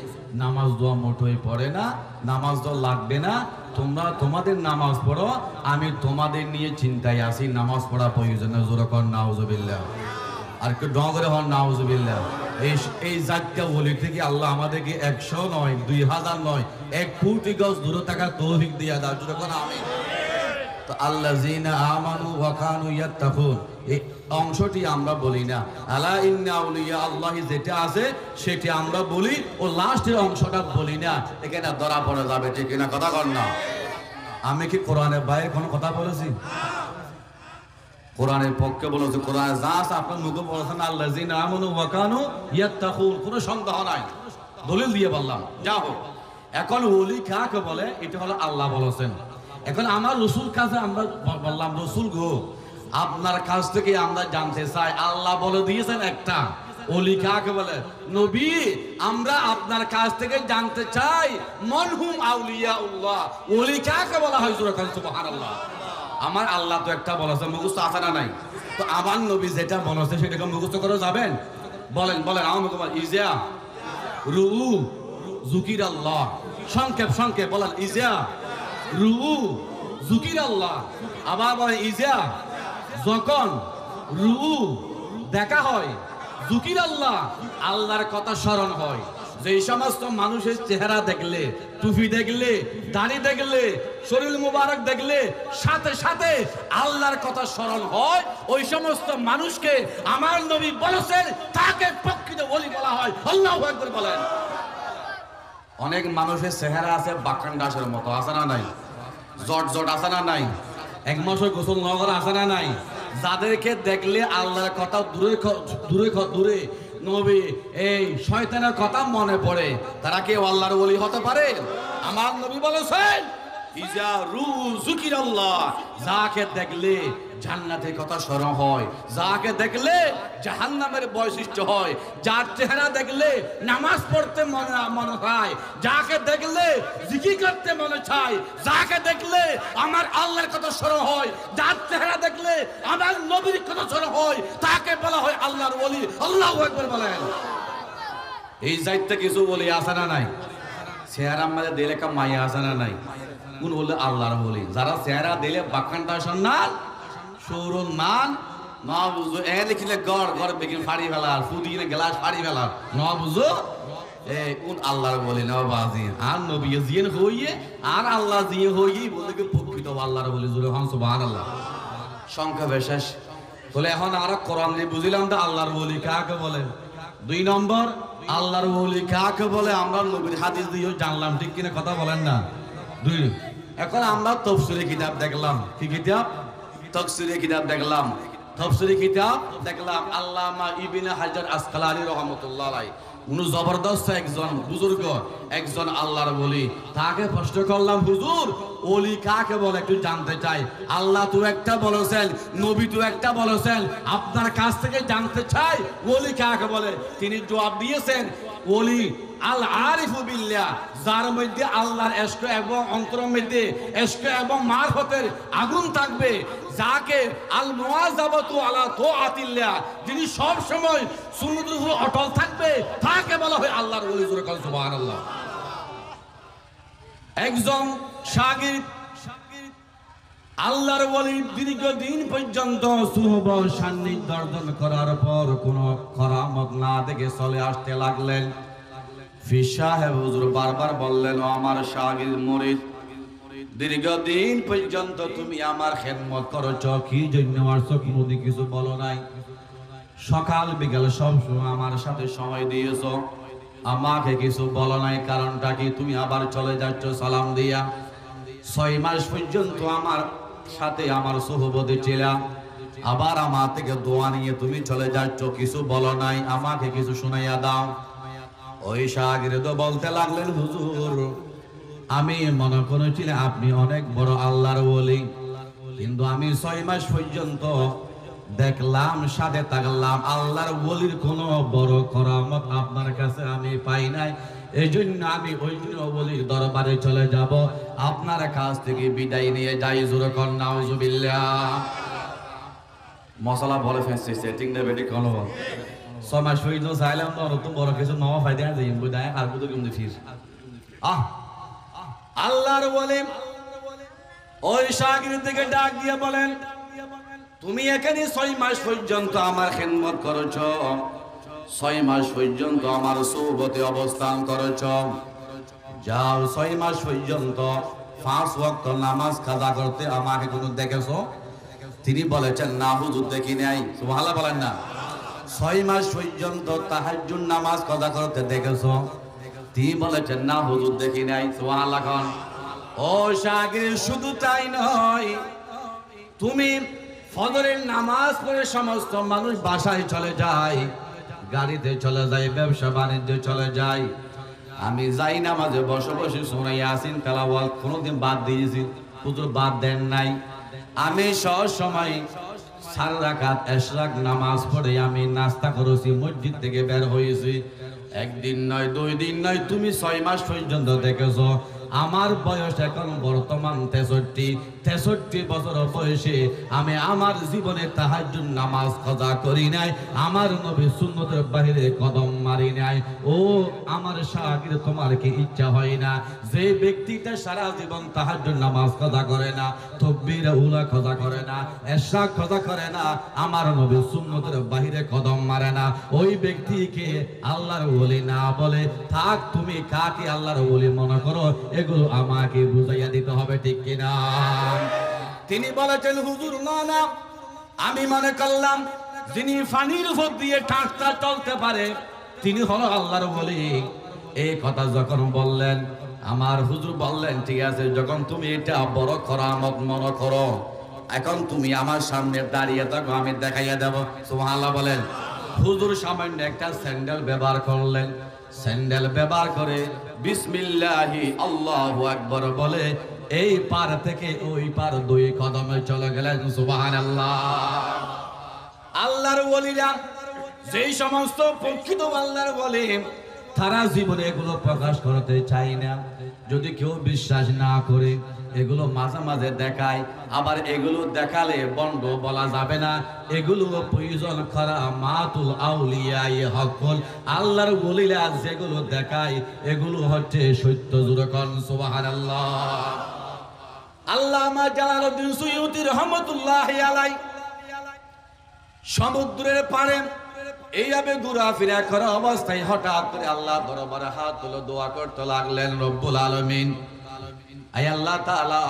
নামাজ দোয়া মোটেই পড়ে না, নামাজ দোয়া লাগবে না, তোমরা তোমাদের নামাজ পড়ো, আমি তোমাদের নিয়ে চিন্তায় আছি, নামাজ পড়া প্রয়োজন। জোরে কর নাউজুবিল্লাহ। আর কেউ ড করে হন নাউজুবিল্লাহ। এই জাতটা ওলি থেকে আল্লাহ আমাদেরকে 100 নয় 2000 নয় 1 কোটি গজ দূরে থাকা তৌফিক দিয়া দাও। যখন আমি তো আল্লাযিনা আমানু ওয়া কানু ইয়াত্তাকুন এই অংশটি আমরা বলি না। আলা ইন্না আউলিয়া আল্লাহ যেটা আছে সেটি আমরা বলি, ও লাস্টের অংশটা বলি না। এখানে ধরা পড়ে যাবে, ঠিক না? কথা কর না। আমি কি কোরআনের বাইরে কোনো কথা বলেছি? কোরআনের পক্ষে বলেছি। কোরআনে যা আছে আপনার মুখে বলেছেন আল্লাযিনা আমানু ওয়া কানু ইয়াত্তাকুন, কোনো সন্দেহ নাই, দলিল দিয়ে বললাম। যা হোক, এখন ওলি কাকে বলে এটা হলো আল্লাহ বলেছেন। এখন আমার রসুল কাছে আমরা বললাম, রসুল গো আপনার কাছ থেকে আমরা জানতে চাই, আল্লাহ বলে দিয়েছেন একটা, ওলি কাকে বলে? নবী আমরা আপনার কাছ থেকে জানতে চাই মনহুম আউলিয়াউল্লাহ, ওলি কাকে বলা হয়? সুবহানাল্লাহ। আমার আল্লাহ তো একটা বলেছে, মুখস্থ আছে না নাই? তো আমার নবী যেটা বলেছে সেটাকে মুখস্থ করে যাবেন? বলেন বলেন আমার মুখ ইজা রু জুকির আল্লাহ, সংক্ষেপ বলেন ইজা রু জুকির আল্লাহ। আবার বলেন ইজা যখন রু দেখা হয়, জুকির আল্লাহ আল্লাহর কথা স্মরণ হয়। যে সমস্ত মানুষের চেহারা দেখলে, টুপি দেখলে, দাড়ি দেখলে, শরীর মুবারক দেখলে সাথে সাথে আল্লাহর কথা স্মরণ হয়, ওই সমস্ত মানুষকে আমার নবী বলেছেন তাকে প্রকৃত ওলি বলা হয়। আল্লাহু আকবার বলেন। অনেক মানুষের চেহারা আছে বাকান্ডাসের মতো, আছে না নাই? জট আছে না নাই? এক মাসের গোসল নগর আছে না নাই? যাদেরকে দেখলে আল্লাহর কথা দূরে নবী এই শয়তানের কথা মনে পড়ে, তারা কি আল্লাহর ওলি হতে পারে? আমার নবী বলেছেন ইজা রু যুকিরাল্লাহ, যাকে দেখলে জান্নাতের কথা স্মরণ হয়, যাকে দেখলে জাহান্নামের বৈশিষ্ট্য হয়, যার চেহারা দেখলে নামাজ পড়তে মনে হয়, যাকে দেখলে জিকির করতে মনে চায়, যাকে দেখলে আমার আল্লাহর কথা স্মরণ হয়, যার চেহারা দেখলে আমার নবীর কথা স্মরণ হয়, তাকে বলা হয় আল্লাহর ওলি। আল্লাহু আকবার বলেন। এই যাইতে কিছু বলি আছে না নাই? চেহারা আমাদের দিলে কা মায়া আছে না নাই? কোন বলে আল্লাহর ওলি? যারা চেহারা দিলে বাকানটা সন্ন্যাল সৌরন মান না বুঝো এ লিখিলে গড় বেগিন ফাড়ি ফেলার, ফুদিনে গ্লাস ফাড়ি ফেলার না বুঝো এ কোন আল্লাহর বলি না বাজি। আর নবী জিন হইয়ে আর আল্লাহ জিন হইয়ে বলে কি প্রকৃত আল্লাহর বলি জুরে হন সুবহানাল্লাহ। সংখ্যা বিশেষ বলে এখন আমরা কোরআন দিয়ে বুঝিলাম তো আল্লাহর বলি কাকে বলে। 2 নম্বর আল্লাহর ওলি কাকে বলে আমরা নবীর হাদিস দিয়েও জানলাম, ঠিক কিনা? কথা বলেন না। 2 এখন আমরা তাফসীরের কিতাব দেখলাম। কি কিতাব? তাফসীরের কিতাব দেখলাম। তাফসীরের কিতাব দেখলাম আল্লামা ইবনে হাজার আসকালানী রাহমাতুল্লাহ আলাইহি, উনি জবরদস্ত একজন বুজুর্গ, একজন আল্লাহর ওলি। তাকে প্রশ্ন করলাম, হুজুর ওলি কাকে বলে একটু জানতে চাই। আল্লাহ তো একটা বলেছেন, নবী তো একটা বলেছেন, আপনার কাছ থেকে জানতে চাই ওলি কাকে বলে। তিনি জবাব দিয়েছেন ওলি আল আরিফু বিল্লাহ, যার মধ্যে আল্লাহর ইশক এবং অন্তরের মধ্যে ইশক এবং মারফতের আগুন থাকবে, যাকে আল মুআযাবাতু আলা তাআতিল্লাহ, যিনি সব সময় সুন্নতের উপর অটল থাকবে, তাকে বলা হয় আল্লাহর ওলি। জোরে বলেন সুবহানাল্লাহ। একজন শাগির্দ আল্লাহর ওলি দীর্ঘদিন পর্যন্ত সুহবত সান্নিধ্য অর্জন করার পর কোন করামত না দেখে চলে আসতে লাগলেন। ফির সাহেব হুজুর বারবার বললেন, ও আমার শাগির্দ মুরিদ, দীর্ঘদিন পর্যন্ত তুমি আমার খেদমত করেছো, কি জন্য আসছো কোনোদিন কিছু বলো নাই। সকাল বিকাল সব সময় আমার সাথে সময় দিয়েছো, আমাকে কিছু বলো নাই। কারণটা কি? তুমি আবার চলে যাচ্ছ সালাম দিয়া। 6 মাস পর্যন্ত আমার সাথে আমার সুহবতে ছিলা, আবার আমার থেকে দোয়া নিয়ে তুমি চলে যাচ্ছ, কিছু বলো নাই, আমাকে কিছু শুনাইয়া দাও। ওই শাগির্দ বলতে লাগলেন, হুজুর আমি মনে করেছিলাম আপনি অনেক বড় আল্লাহর ওলি, কিন্তু আমি 6 মাস পর্যন্ত দেখলাম, সাথে থাকলাম, আল্লাহর ওলির কোনো বড় করামত আপনার কাছে আমি পাই নাই। এই জন্য আমি ওই ওলির দরবারে চলে যাব, আপনার কাছ থেকে বিদায় নিয়ে যাই। জোরে কোন নাউজুবিল্লাহ। মশলা বলে ফেলছে সেটিং দে বেটি কোন 6 মাস পর্যন্ত চাইলাম তো বড় কিছু নওয়া ফায়দা আছে বুঝায় আর বুঝো কিন্তু ফির আল্লাহর ওলি ওই শাগির্দ থেকে ডাক দিয়ে বলেন, তুমি এখানে 6 মাস পর্যন্ত আমার খেদমত করেছ, 6 মাস পর্যন্ত আমার সোহবতে অবস্থান করেছ, যাও 6 মাস পর্যন্ত 5 ওয়াক্ত নামাজ কাজা করতে আমাকে কোনো দেখেছো? তিনি বলেছেন না হুজুর দেখি নাই। সুবহানাল্লাহ বলেন না। 6 মাস পর্যন্ত তাহাজ্জুদ নামাজ কাজা করতে দেখেছো? তিনি বলেছেন না হুজুর দেখি নাই। সুবহানাল্লাহ কোন। ও শাগির, শুধু তাই নয়, তুমি ফজরের নামাজ পড়ে সমস্ত মানুষ বাসায় চলে যায়, গাড়িতে চলে যায়, ব্যবসা বাণিজ্যে চলে যায়, আমি যাই নামাজে বসে বসে সূরা ইয়াসিন তেলাওয়াত কোনোদিন বাদ দিয়েছি? হুজুর বাদ দেন নাই। আমি সব সময় 4 রাকাত ইশরাক নামাজ পড়ে আমি নাস্তা করেছি, মসজিদ থেকে বের হয়েছি। একদিন নয়, 2 দিন নয়, তুমি 6 মাস পর্যন্ত দেখেছো। আমার বয়স এখন বর্তমান 63 বছর বয়সে আমি আমার জীবনে তাহাজ্জুদ নামাজ কাজা করি নাই, আমার নবী সুন্নতের বাইরে কদম মারি নাই। ও আমার শাগির, তোমার কি ইচ্ছা হয় না যে ব্যক্তিটা সারা জীবন তাহাজ্জুদ নামাজ কাজা করে না, তাকবীর উলা কাজা করে না, ইশরাক কাজা করে না, আমার নবী সুন্নতের বাইরে কদম মারে না, ওই ব্যক্তিকে আল্লাহর ওলি না বলে থাক? তুমি কাকে আল্লাহর ওলি মনে করো? এগুলো আমাকে বুঝাইয়া দিতে হবে, ঠিক কিনা? তিনি বলেছেন হুজুর না, আমি মনে করলাম যিনি পানির উপর দিয়ে ট্রাক্টর চলতে পারে তিনি হলো আল্লাহর ওলি। এই কথা যখন বললেন, আমার হুজুর বললেন ঠিক আছে, যখন তুমি এটা বড় করামত মনে করো, এখন তুমি আমার সামনে দাঁড়িয়ে থাকো, আমি দেখাইয়া দেব। সুবহানাল্লাহ বলেন। হুজুর সামান্য একটা স্যান্ডেল ব্যবহার করলেন, স্যান্ডেল ব্যবহার করে বিসমিল্লাহি আল্লাহু আকবার বলে এই পার থেকে ওই পার 2 কদমে চলে গেলেন। সুবহানাল্লাহ। আল্লাহর ওলিরা, যেই সমস্ত প্রকৃত আল্লাহর ওলি, তারা জীবনে এগুলো প্রকাশ করতে চায় না। যদি কেউ বিশ্বাস না করে, এগুলো মাঝে মাঝে দেখায়, আবার এগুলো দেখালে বন্ধ বলা যাবে না। এগুলো প্রয়োজন করা মাতুল আউলিয়াই হকল, আল্লাহর ওলিরা যেগুলো দেখায় এগুলো হচ্ছে সত্য। জোরে কোন সুবহানাল্লাহ। আল্লামা জালালউদ্দিন সুয়ুতী রহমাতুল্লাহি আলাইহি সমুদ্রের পাড়ে এইভাবে ঘোরাফেরা করা অবস্থায় হঠাৎ করে আল্লাহ দরবারে হাত তুলে দোয়া করতে লাগলেন, রব্বুল আলামিন, আয় আল্লাহ তাআলা,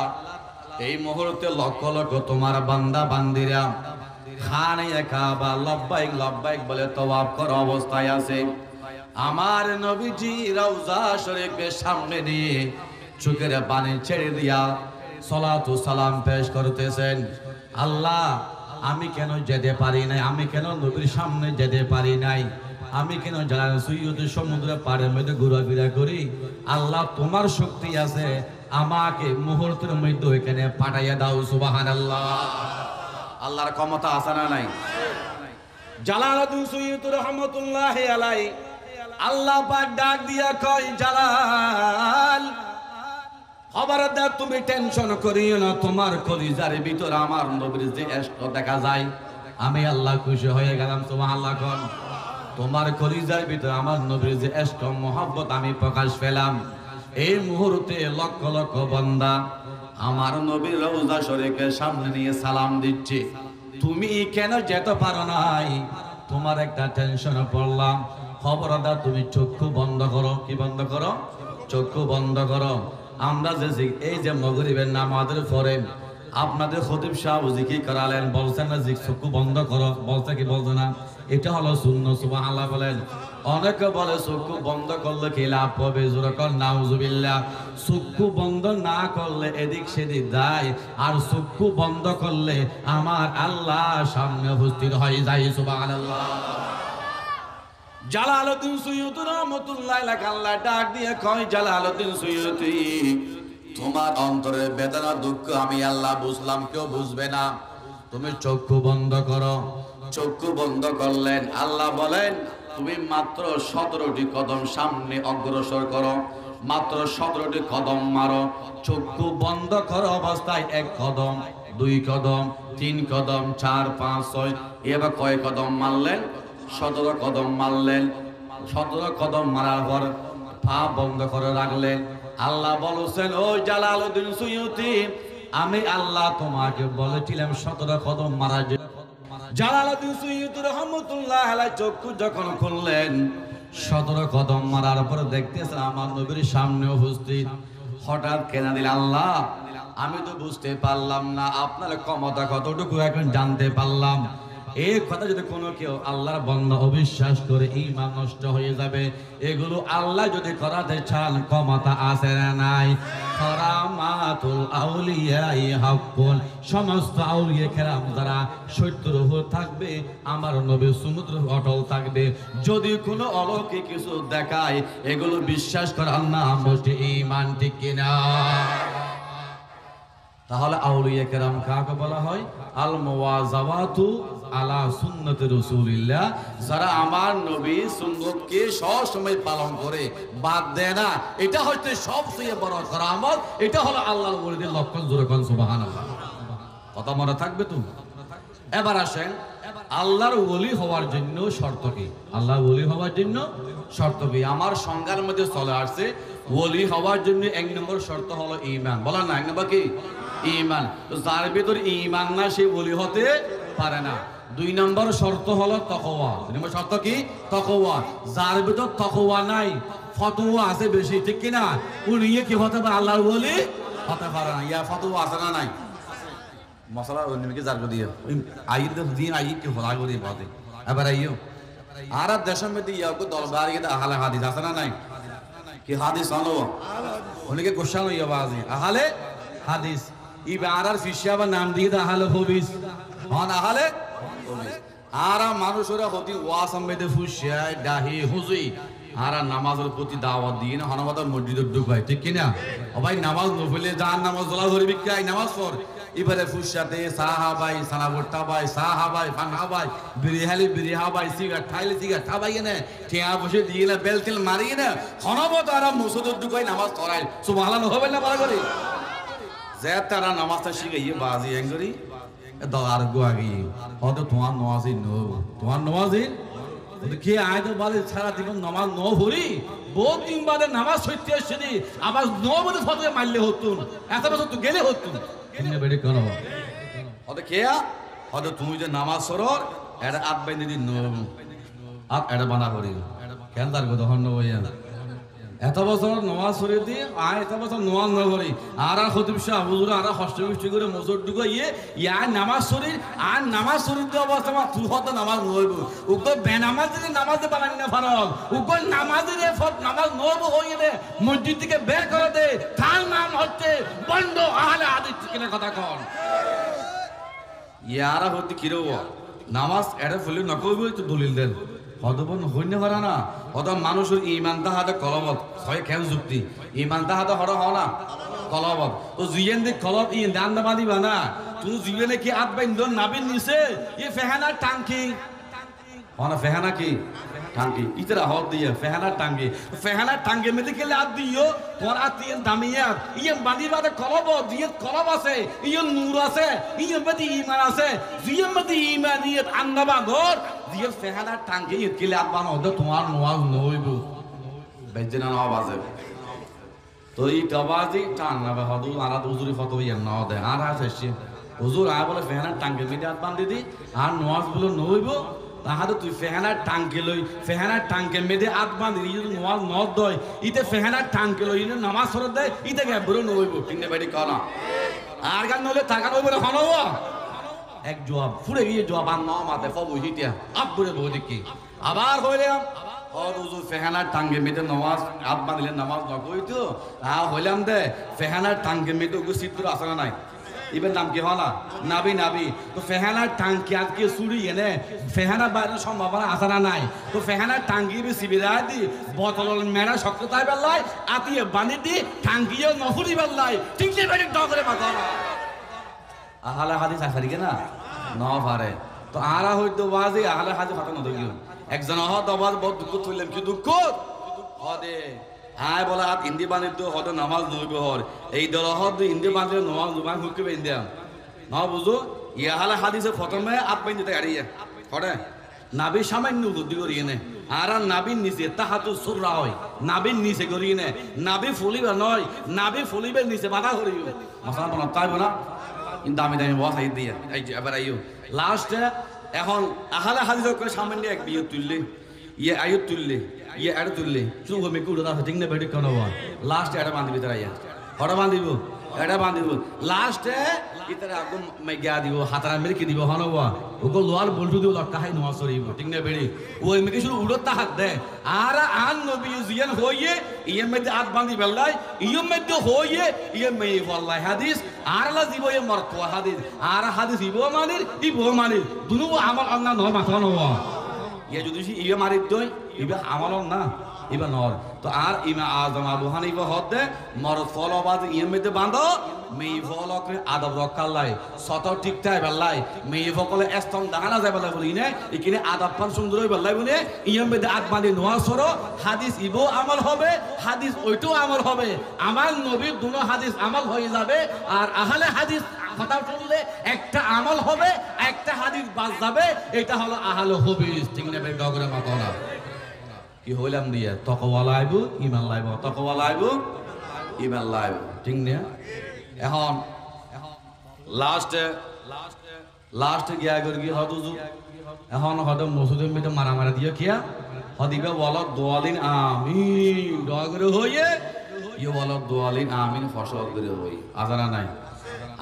এই মুহূর্তে লক্ষ লক্ষ তোমার বান্দা বান্দিরা খানে কাবা লব্বাইক লব্বাইক বলে তওয়াফ করা অবস্থায় আছে। আমার নবীজি রওজা শরীফের সামনে নিয়ে চোখের পানি ছেড়ে দিয়া সালাতু সালাম পেশ করতেছেন। আল্লাহ, আমি কেন যেতে পারি নাই? আমি কেন নবীর সামনে যেতে পারি নাই? আমি কেন জালাল সুয়ুতী সমুদ্রের পাড়ের মধ্যে ঘোরাফেরা করি? আল্লাহ, তোমার শক্তি আছে, আমাকে মুহূর্তের মধ্যে এখানে পাঠাইয়া দাও। সুবহানাল্লাহ। আল্লাহর ক্ষমতা আছে না নাই? জালালউদ্দিন সুয়ুতী রহমাতুল্লাহি আলাইহি আল্লাহ পাক ডাক দিয়া কয়, জালাল, খবরদার তুমি টেনশন করিও না, তোমার কলিজার ভিতর আমার নবীর যে ইশক দেখা যায়, আমি আল্লাহ খুশি হয়ে গেলাম। সুবহানাল্লাহ কোন। তোমার কলিজার ভিতর আমার নবীর যে ইশক মহব্বত আমি প্রকাশ পেলাম। এই মুহূর্তে লক্ষ লক্ষ বান্দা আমার নবীর রওজা শরীফের সামনে নিয়ে সালাম দিচ্ছে, তুমি কেন যেতে পারো নাই? তোমার একটা টেনশনে পড়লাম। খবরদার তুমি চক্ষু বন্ধ করো। কি বন্ধ করো? চক্ষু বন্ধ করো। আমরা যে এই যে মাগরিবের নামাজের পরে আপনাদের খতিব সাহেব জিকির করালেন, বলছেন না যে চক্ষু বন্ধ করো, বলছে কি বলছে না? এটা হলো সুন্নাহ। সুবহানাল্লাহ বলেন। অনেকে বলে চক্ষু বন্ধ করলে কি লাভ হবে? জোরে কোন নাউজুবিল্লাহ। চক্ষু বন্ধ না করলে এদিক সেদিক যায়, আর চক্ষু বন্ধ করলে আমার আল্লাহ সামনে উপস্থিত হয়ে যায়। সুবহানাল্লাহ। জালালউদ্দিন সুয়ুতী রহমাতুল্লাহি আলাইহি আল্লাহ ডাক দিয়ে কয়, জালালউদ্দিন সুয়ুতী, তোমার অন্তরের বেদনা দুঃখ আমি আল্লাহ বুঝলাম, কেউ বুঝবে না। তুমি চক্ষু বন্ধ করো। চক্ষু বন্ধ করলেন। আল্লাহ বলেন, তুমি মাত্র 17টি কদম সামনে অগ্রসর করো, মাত্র 17টি কদম মারো। চক্ষু বন্ধ করো অবস্থায় 1 কদম, 2 কদম, 3 কদম, 4, 5, 6, এবার কয় কদম মারলেন? 17 কদম মারলেন। 17 কদম মারার পর পা বন্ধ করে রাখলেন। আল্লাহ বলছেন, ও জালালউদ্দিন সুয়ুতী, আমি আল্লাহ তোমাকে বলেছিলাম 17 কদম মারা যায়। জালালউদ্দিন সুয়ুতী রহমাতুল্লাহ আলাইহি চক্ষু যখন খুললেন 17 কদম মারার পরে দেখতেছেন আমার নবীর সামনে উপস্থিত। হঠাৎ কেনা দিল, আল্লাহ আমি তো বুঝতে পারলাম না আপনার ক্ষমতা কতটুকু, এখন জানতে পারলাম। এই কথা যদি কোনো কেউ আল্লাহর বান্দা অবিশ্বাস করে ঈমান নষ্ট হয়ে যাবে। এগুলো আল্লাহ যদি করাতে চান ক্ষমতা আছে না নাই? কারামাতুল আউলিয়াই হাক্কুন, সমস্ত আউলিয়া কেরাম যারা সত্যের উপর থাকবে আমার নবীর সুন্নতের অটল থাকবে। যদি কোনো অলৌকিক কিছু দেখায় এগুলো বিশ্বাস করার নাম হচ্ছে ঈমান, ঠিক কিনা? তাহলে আউলিয়া কেরাম কাকে বলা হয়? আল মুওয়াজাবাতু আলা সুন্নতি রাসূলিল্লাহ, যারা আমার নবী সুন্নতকে সব সময় পালন করে বাদ দেয় না। এটা হচ্ছে সবচেয়ে বড় কারামত। এটা হলো আল্লাহর ওলিদের লক্ষণ। জোরে কোন সুবহানাল্লাহ। কথা মনে থাকবে তো? এবার আসেন আল্লাহর ওলি হওয়ার জন্য শর্ত কি? আল্লাহর ওলি হওয়ার জন্য শর্ত কি? আমার সংজ্ঞার মধ্যে চলে আসছে ওলি হওয়ার জন্য 1 নম্বর শর্ত হলো ঈমান। বলেন না 1 নম্বর কি? ঈমান। তো যার ভিতর ঈমান না সে ওলি হতে পারে না। 2 নম্বর শর্ত হলো তাকওয়া। 2 নম্বর শর্ত কি? তাকওয়া। যার ভিতর তাকওয়া নাই, ফতোয়া আছে বেশি, ঠিক কি না? উনি কি হতে পারে? আল্লাহর ওলি হতে পারে না। ইয়া ফতোয়া আছে না নাই? মশলা ওই যার দিয়ে আইর দিন আই কি হলা করে বাদে এবার আইও আর দেশের মধ্যে ইয়াকে দরবার গিয়ে আহলে হাদিস আছে না নাই? কি হাদিস আনো অনেকে কোশ্চেন হইয়া বাজে আহলে হাদিস ইবারার ফিশাবা নাম দিয়ে আহলে হাদিস হন আহলে হাদিস। আর মানুষরা হতি ওয়াসাম মধ্যে ফুশায় ডাহি হুজুই আর নামাজের প্রতি দাওয়াত দিয়ে না হনমাতা মসজিদে ঢুকায়, ঠিক কিনা? ভাই নামাজ নফলে যান নামাজ দোলা ধরবি কাই নামাজ পড়। এবারে ফুসাতে সাহাবাই সানাবুট্টা ভাই সাহাবাই ফানহাবাই বিরিহালি বিরিহাবাই সিগার ঠাইলে সিগার ঠাবাই না টিয়া বসে দিয়ে না বেল তেল মারিয়ে না হনমত আর মসজিদে ঢুকাই নামাজ পড়াই। সুবহানাল্লাহ হবে না বড় করে যে তারা নামাজটা শিখাইয়ে বাজি এঙ্গরি দলার গোয়াগি হয়তো তোমার নওয়াজি নো তোমার নওয়াজি কি আয় তো বলে সারা জীবন নামাজ ন ভরি বহুত দিন বাদে নামাজ সত্যি আসছে আবার ন বলে ফটো মারলে হতুন এত বছর তো গেলে হতুন এমনি বেড়ে কেন হয়তো খেয়া হয়তো তুমি যে নামাজ সরর এটা আট বাইন্দে দিন আপ এটা বানা করি কেন তার কথা হন্য বইয়া এত বছর নমাজ সরে দিয়ে আর এত বছর নোয়াজ ন করি আর খতিব শাহ হুজুর আর হস্ত বৃষ্টি করে মজুর ঢুকে ইয়ার নামাজ শরীর আর নামাজ শরীর দিয়ে অবস্থা আমার তুই হতো নামাজ নইব উগ্র বেনামাজের নামাজে বানান না ফারক উগ্র নামাজের নামাজ নইব হয়ে রে মসজিদ থেকে বের করে দে তার নাম হচ্ছে বন্ধ আহলে হাদিস কিনা কথা কন ইয়ারা হতে কিরো নামাজ এড়ে ফেলে নকইব তো দলিল দেন হদবন হইনে পারা না হদ মানুষের ইমান তাহাতে কলমত হয় খেল যুক্তি ইমান তাহাতে হর হ না কলমত তো জিয়েন দি কলব ই দান দামা দিবা না তুই জিয়েনে কি আট বাইন দন নাবিন নিছে ই ফেহানা টাঙ্কি হনা ফেহানা কি টাঙ্কি ইতরা হদ দিয়ে ফেহানা টাঙ্কি মেতে গেলে আদ দিও তোর আতিন দামিয়া ইয়ে বান্দি বাদে কলব দিয়ে কলব আছে ইয়ে নূর আছে ইয়ে মধ্যে ইমান আছে জিয়ে মধ্যে ইমানিয়ত আন্নাবা ঘর দিয়ে ফেহানা টাঙ্কি গেলে আবান হদ তোমার নোয়াজ নইব বেজনা না বাজে তো এই তবাজি টান না হদ আর হুজুরি ফটো ইয়ে না দে আর আছে হুজুর আয় বলে ফেহানা টাঙ্কি মেতে আদ বান্ধি দি আর নোয়াজ বলে নইব তাহাতে তুই ফেহানার টাঙ্কে লই ফেহানার টাঙ্কে মেদে আত বাঁধি নোয়াজ নদ দয় ইতে ফেহানার টাঙ্কে লই ইনে নামাজ সরত দেয় ইতে গ্যাবরো নইব কিনে বাড়ি কনা আর গান নলে টাকা নইব রে হনব এক জবাব ফুরে গিয়ে জবাব আর ন মাতে ফবু হিটিয়া আব্বুরে বউ দেখি আবার হইলাম হুজুর ফেহানার টাঙ্গে মেদে নামাজ আত বাঁধিলে নামাজ নকই তো হইলাম দে ফেহানার টাঙ্গে মেদে ওগো চিত্র আসলে নাই ইবের নাম কি হলা নাবি নাবি তো ফেহানার টাঙ্কি আজকে চুরি এনে ফেহানা বাইরের সম্ভাবনা আসানা নাই তো ফেহানার টাঙ্কি সিবিরা দি বোতল মেরা শক্ততায় বেল্লাই আতিয়ে বানি দি টাঙ্কিও নফুরি বেল্লাই ঠিক যে বেড়ে ডগরে বাগলা আহলে হাদিস আসারি কেনা ন পারে তো আরা হইতো বাজে আহলে হাদিস কথা না দেখিও একজন হদ আবার বহুত দুঃখ তুললেন কি দুঃখ হদে আয় বলা হাত ইন্দি বানিত হদ নামাজ নইব হর এই দল হদ ইন্দি বানিলে নামাজ জুবান হুকবে ইন্দিয়া না বুঝো ইয়া হালা হাদিসে প্রথমে আপ বাইন দিতে আড়িয়া হরে নাবি সামান্য বুদ্ধি করিয়ে নে আর নাবির নিচে তাহাতু সুররা হয় নাবির নিচে করিয়ে নে নাবি ফুলিবে নয় নাবি ফুলিবে নিচে বাধা করিও মশলা বানা তাই না দামি দামি বস আই দিয়ে এই যে এবার আইও লাস্টে এখন আহালে হাদিস করে সামান্য এক বিয়ে তুললে ইয়ে আয়ু তুললে ইয়ে আড়ে তুললে শুভ মেয়ে কুড়ো দা ঠিক না বেটি কেন লাস্টে এটা বাঁধবি তারা ইয়া হঠাৎ বাঁধিব এটা বাঁধিব লাস্টে ইতারা আকু মেগিয়া দিব হাতারা মেরে দিব হনবা ওগো লোয়াল বলটু দিব লটকাহাই নোয়া সরিব ঠিক না বেটি ওই মেকে শুধু উড়ত হাত দে আর আন নবী জিয়ান হইয়ে ইয়ে মধ্যে হাত বাঁধি বেলাই ইয়ে মধ্যে হইয়ে ইয়ে মেয়ে বল্লাই হাদিস আর লা দিব ইয়ে মরতো হাদিস আর হাদিস ইবো মানির দুনু আমল আল্লাহ নয় মাথা নওয়া ইয়ে যদি ইয়ে মারিত দই ইবে আমল না ইবা নর তো আর ইমা আজম আবু হানিফা হদে মরদ ফলবাদ ইয়ে মধ্যে বাঁধো মেয়ে ফলকে আদব রক্ষাল্লাই সত ঠিকঠাক বেল্লাই মেয়ে ফকলে এস্তম দানা যায় বেলা বলি নে এখানে আদব পান সুন্দর বেল্লাই বলে ইয়ে মধ্যে আগ বাঁধি নোয়া সরো হাদিস ইবো আমল হবে হাদিস ওইটাও আমল হবে আমার নবীর দুনো হাদিস আমল হয়ে যাবে আর আহলে হাদিস কথা শুনলে একটা আমল হবে একটা হাদিস বাদ যাবে এটা হলো আহলে হাদিস ঠিক না বে ডগরে মাতনা কি হইলাম দিয়ে তকওয়া লাইবু ইমান লাইব তকওয়া লাইবু ইমান লাইব ঠিক না এখন লাস্টে গিয়া গি হদুজু এখন হদ মসুদের মধ্যে মারামারি দিয়ে কিয়া হদিবে বল দোয়ালিন আমিন ডগরে হইয়ে ইয়ে বল দোয়ালিন আমিন ফসল করে হই আজানা নাই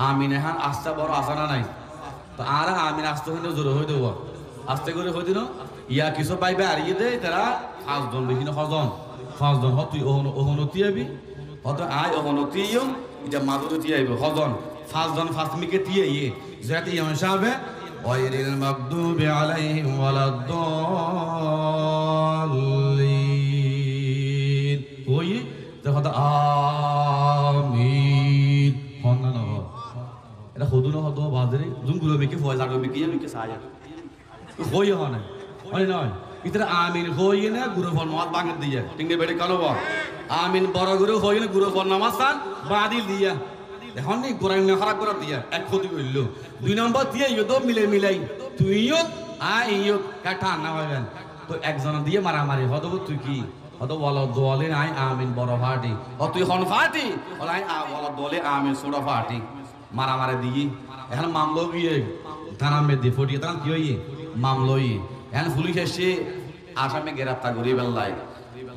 আমিন এখন আস্তে বড় আসানা নাই তো আর আমিন আস্তে হইলে জোরে হয়ে দেব আস্তে করে হয়ে দিন ইয়া কিছু পাইবে আর ইয়ে দেয় তারা 5 জন বেশি না 5 জন তুই অহনতি আবি হয়তো আয় অহনতি এটা মাদুরতি আইব 5 জন ফার্স্ট মিকে দিয়ে ইয়ে যেতে ইমাম সাহেব গায়রিল মাগদুবি আলাইহিম ওয়ালাদ-দাল্লিন ওই দেখো আমিন হন্না না এটা হদু না হদু বাজরে জুনগুলো মেকে ফয় জাগো মেকে মেকে সায়া হই হনে হয় নয় ইতরা আমিন হই না গুরু ফল মত বাঙ্গ দিয়া টিংনে বেড়ে কালো বা আমিন বড় গুরু হই না গুরু ফল নামাজান বাদিল দিয়া এখন নি গোরাই না খারাপ করে দিয়া এক ক্ষতি কইল 2 নম্বর দিয়ে ইয়ো মিলাই তুইও ইয়ো কাটা না হইবেন তো একজন দিয়ে মারামারি হদু তুই কি হয়তো বলো দোয়ালে আই আমিন বড় ফাটি ও তুই হন ফাটি বলে আই বলো দোলে আমিন ছোট ফাটি মারামারি দিই এখন মামলো গিয়ে থানা মে দিয়ে ফটিয়ে তখন কি হইয়ে মামলোই এখন পুলিশ এসে আসামি গ্রেফতার করি বেল্লাই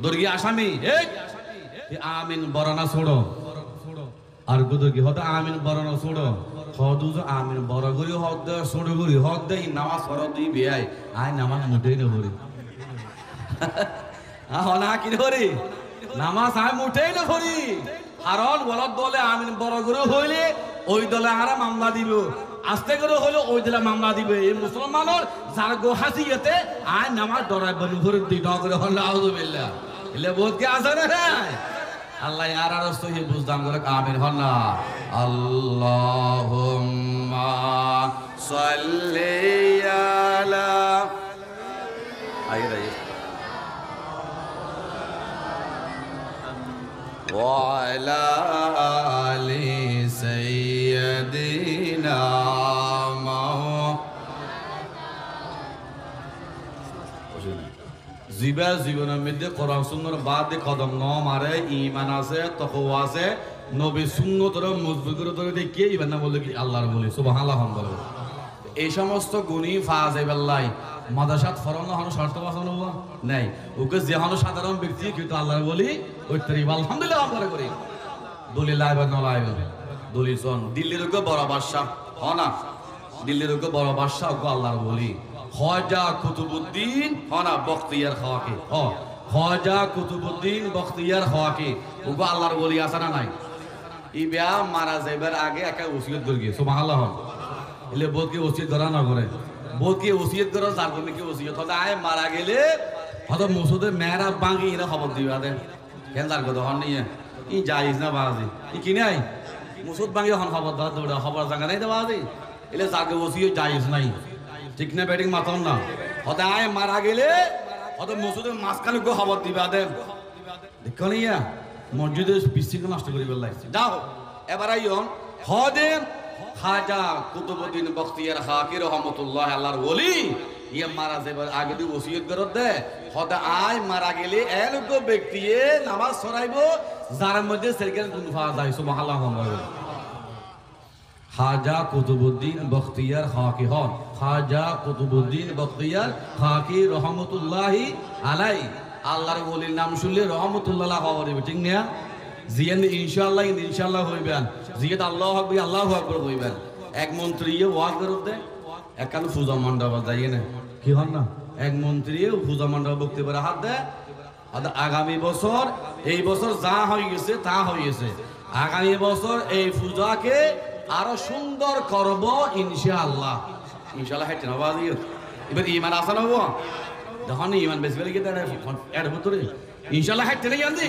দর্গি আসামি এই আমিন বড় না ছোড়ো আর গুদর্গি হয়তো আমিন বড় না ছোড়ো হদু আমিন বড় করি হদ দে ছোট করি হদ দে নামাজ ফরদ দিই বেয়াই আই নামাজ মুঠেই না ভরি না কি ধরি নামাজ আয় মুঠেই না ধরি কারণ বলদ দলে আমিন বড় করে হইলে ওই দলে আরা মামলা দিব আস্তে করে হইলে ওই দলে মামলা দিবে এই মুসলমানের যার গো হাসিয়েতে আয় নামাজ ডরাই বনি ভরে দি ডগরে হল আউযুবিল্লাহ এলে বহুত কি আছে না আল্লাহ আর আর সহি বুঝদাম করে আমিন হন না আল্লাহুম্মা সাল্লি আলা আইরা وعلى آل سيدنا জীবনের মধ্যে কোরআন সুন্নাহর বাদে কদম ন মারে ঈমান আছে তাকওয়া আছে নবী সুন্নতর মজবুত করে ধরে দেখিয়ে ইমান না বলে কি আল্লাহর বলি সুবহানাল্লাহ আলহামদুলিল্লাহ এই সমস্ত গুণী ফাজাইবাল্লাহ মাদাসাত ফরনা হন শর্ত বাসানো নাই ওকে যে হন সাধারণ ব্যক্তি কিন্তু আল্লাহর বলি ওই তরি আলহামদুলিল্লাহ আমরা করি দলিল লাইব না লাইব দলিল সন দিল্লির ওকে বড় বাদশা হনা দিল্লির ওকে বড় বাদশা ওকে আল্লাহর বলি খাজা কুতুবউদ্দিন হনা বখতিয়ার খাওয়াকে খাজা কুতুবউদ্দিন বখতিয়ার খাওয়াকে ওকে আল্লাহর বলি আছে না নাই ই বিয়া মারা যাইবার আগে একা ওসিয়ত করে গিয়ে সুবহানাল্লাহ এলে বোধকে ওসিয়ত করা না করে বোধকে ওসিয়ত করো যার কমিকে ওসিয়ত হতে আয় মারা গেলে হয়তো মসুদের মেয়েরা বাঙ্গি এরা খবর দিবে আদে কেন যার কথা হন নিয়ে ই যাইস না বাজি ই কিনে আই মসুদ বাঙ্গি হন খবর দাও দৌড়া খবর জাঙ্গা নাই তো বাজি এলে যাকে ওসিয়ত যাইস নাই ঠিক না ব্যাটিং মাতন না হতে আয় মারা গেলে হয়তো মসুদের মাঝখানে খবর দিবে আদে দেখো নিয়া মসজিদের বিশৃঙ্খলা নষ্ট করে ফেললাই যাও এবার আইন হদে খাজা কুতুবউদ্দিন বখতিয়ার খাকি রহমতুল্লাহ আল্লাহর ওলি ইয়ে মারা যাবার আগে দি ওসিয়ত করত দে হদা আয় মারা গেলে এলগ ব্যক্তিয়ে নামাজ ছড়াইবো যার মধ্যে সেরকেন গুণ পাওয়া যায় সুবহানাল্লাহ। খাজা কুতুবউদ্দিন বখতিয়ার খাকি হন, খাজা কুতুবউদ্দিন বখতিয়ার খাকি রহমতুল্লাহি আলাই আল্লাহর ওলির নাম শুনলে রহমতুল্লাহ খবর হবে, ঠিক না? জিয়ান ইনশাআল্লাহ ইনশাআল্লাহ হইবেন, জিয়াত আল্লাহু আকবার আল্লাহু আকবার হইবেন। এক মন্ত্রী ওয়াজ করত দে একান পূজা মণ্ডপ যাইয়ে না কি হন না, এক মন্ত্রী পূজা মণ্ডপ বক্তব্যের হাত দে আগামী বছর এই বছর যা হয়ে গেছে তা হয়ে গেছে, আগামী বছর এই পূজাকে আরো সুন্দর করব ইনশাআল্লাহ। ইনশাআল্লাহ হেঁটে না বাজি এবার ইমান আসা নব যখন ইমান বেশি বেড়ে গিয়ে এর ভিতরে ইনশাআল্লাহ হেঁটে নেই আনছি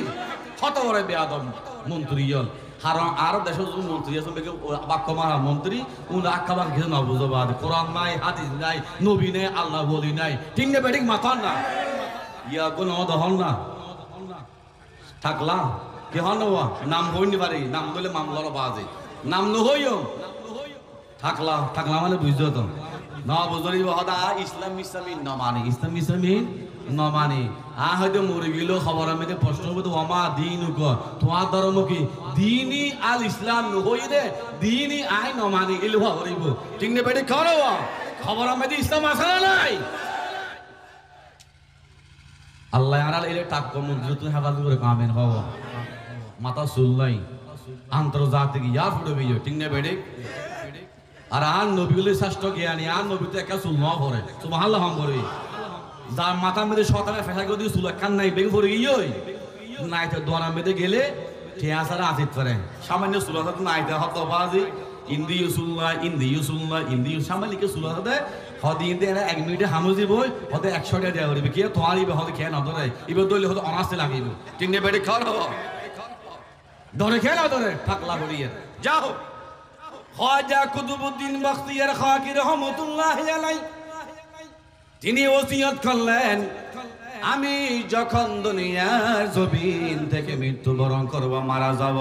কত বড় বেয়াদব মন্ত্রী হল। কারণ আরো দেশের মন্ত্রী আছে বাক্য মারা মন্ত্রী উনি আখ্যা বাক্য কিছু না বুঝবাদ, কোরআন নাই হাদিস নাই নবী নেই আল্লাহ বলি নাই, ঠিক না বেঠিক মাথার না ইয়া কোন দহন না থাকলা কি হন নাম হইনি পারি, নাম বলে মামলার বাজে নাম নহইও থাকলা থাকলা মানে বুঝছো তো না বুঝলি হদা ইসলাম ইসলামী নমানি ইসলাম ইসলামী নমানি হয়তো মরে গেল খবর আমি প্রশ্ন করবো অমা দিন তোমার ধর্ম কি দিনই আল ইসলাম নহই রে দিনই আই নমানি এলো হরিব, ঠিক না বেটে খাওয়া খবর আমি ইসলাম আসা নাই আল্লাহ আড়াল এলে টাক্ক মন্ত্রী তুমি হেফাজত করে কামেন হব মাথা সুল্লাই আন্তর্জাতিক ইয়া ফুটবে ঠিক না বেড়ে আর আন নবীগুলি শ্রেষ্ঠ জ্ঞানী আর নবী তো একা চুল নয় পরে সুবহানাল্লাহ হাম করে যার মাথার মধ্যে শতানে ফেসা করে দিয়ে চুল একখান নাই বেগ পরে গিয়ে নাই তো দোয়ার মধ্যে গেলে ঠিয়া সারা আসিত পারে সামান্য চুল হাতে নাইতে হত বাজি ইন্দি ইউসুল্লাহ ইন্দি ইউসুল্লাহ ইন্দি সামালিকে চুল হাতে হদি ইন্দি এরা 1 মিনিটে হামুজি বই হতে 100 টাকা দেওয়া করিবে কি তোমার ইবে হতে খেয়ে না ধরে এবার দইলে হতে অনাসে লাগিব ঠিক না বেড়ে খাওয়া হবো ধরে খেয়ে না ধরে থাকলা বলিয়ে যাও। খাজা কুতুবউদ্দিন বখতিয়ার খাকি রহমতুল্লাহ আলাই তিনি ওসিয়ত করলেন আমি যখন দুনিয়ার জমিন থেকে মৃত্যুবরণ করব মারা যাব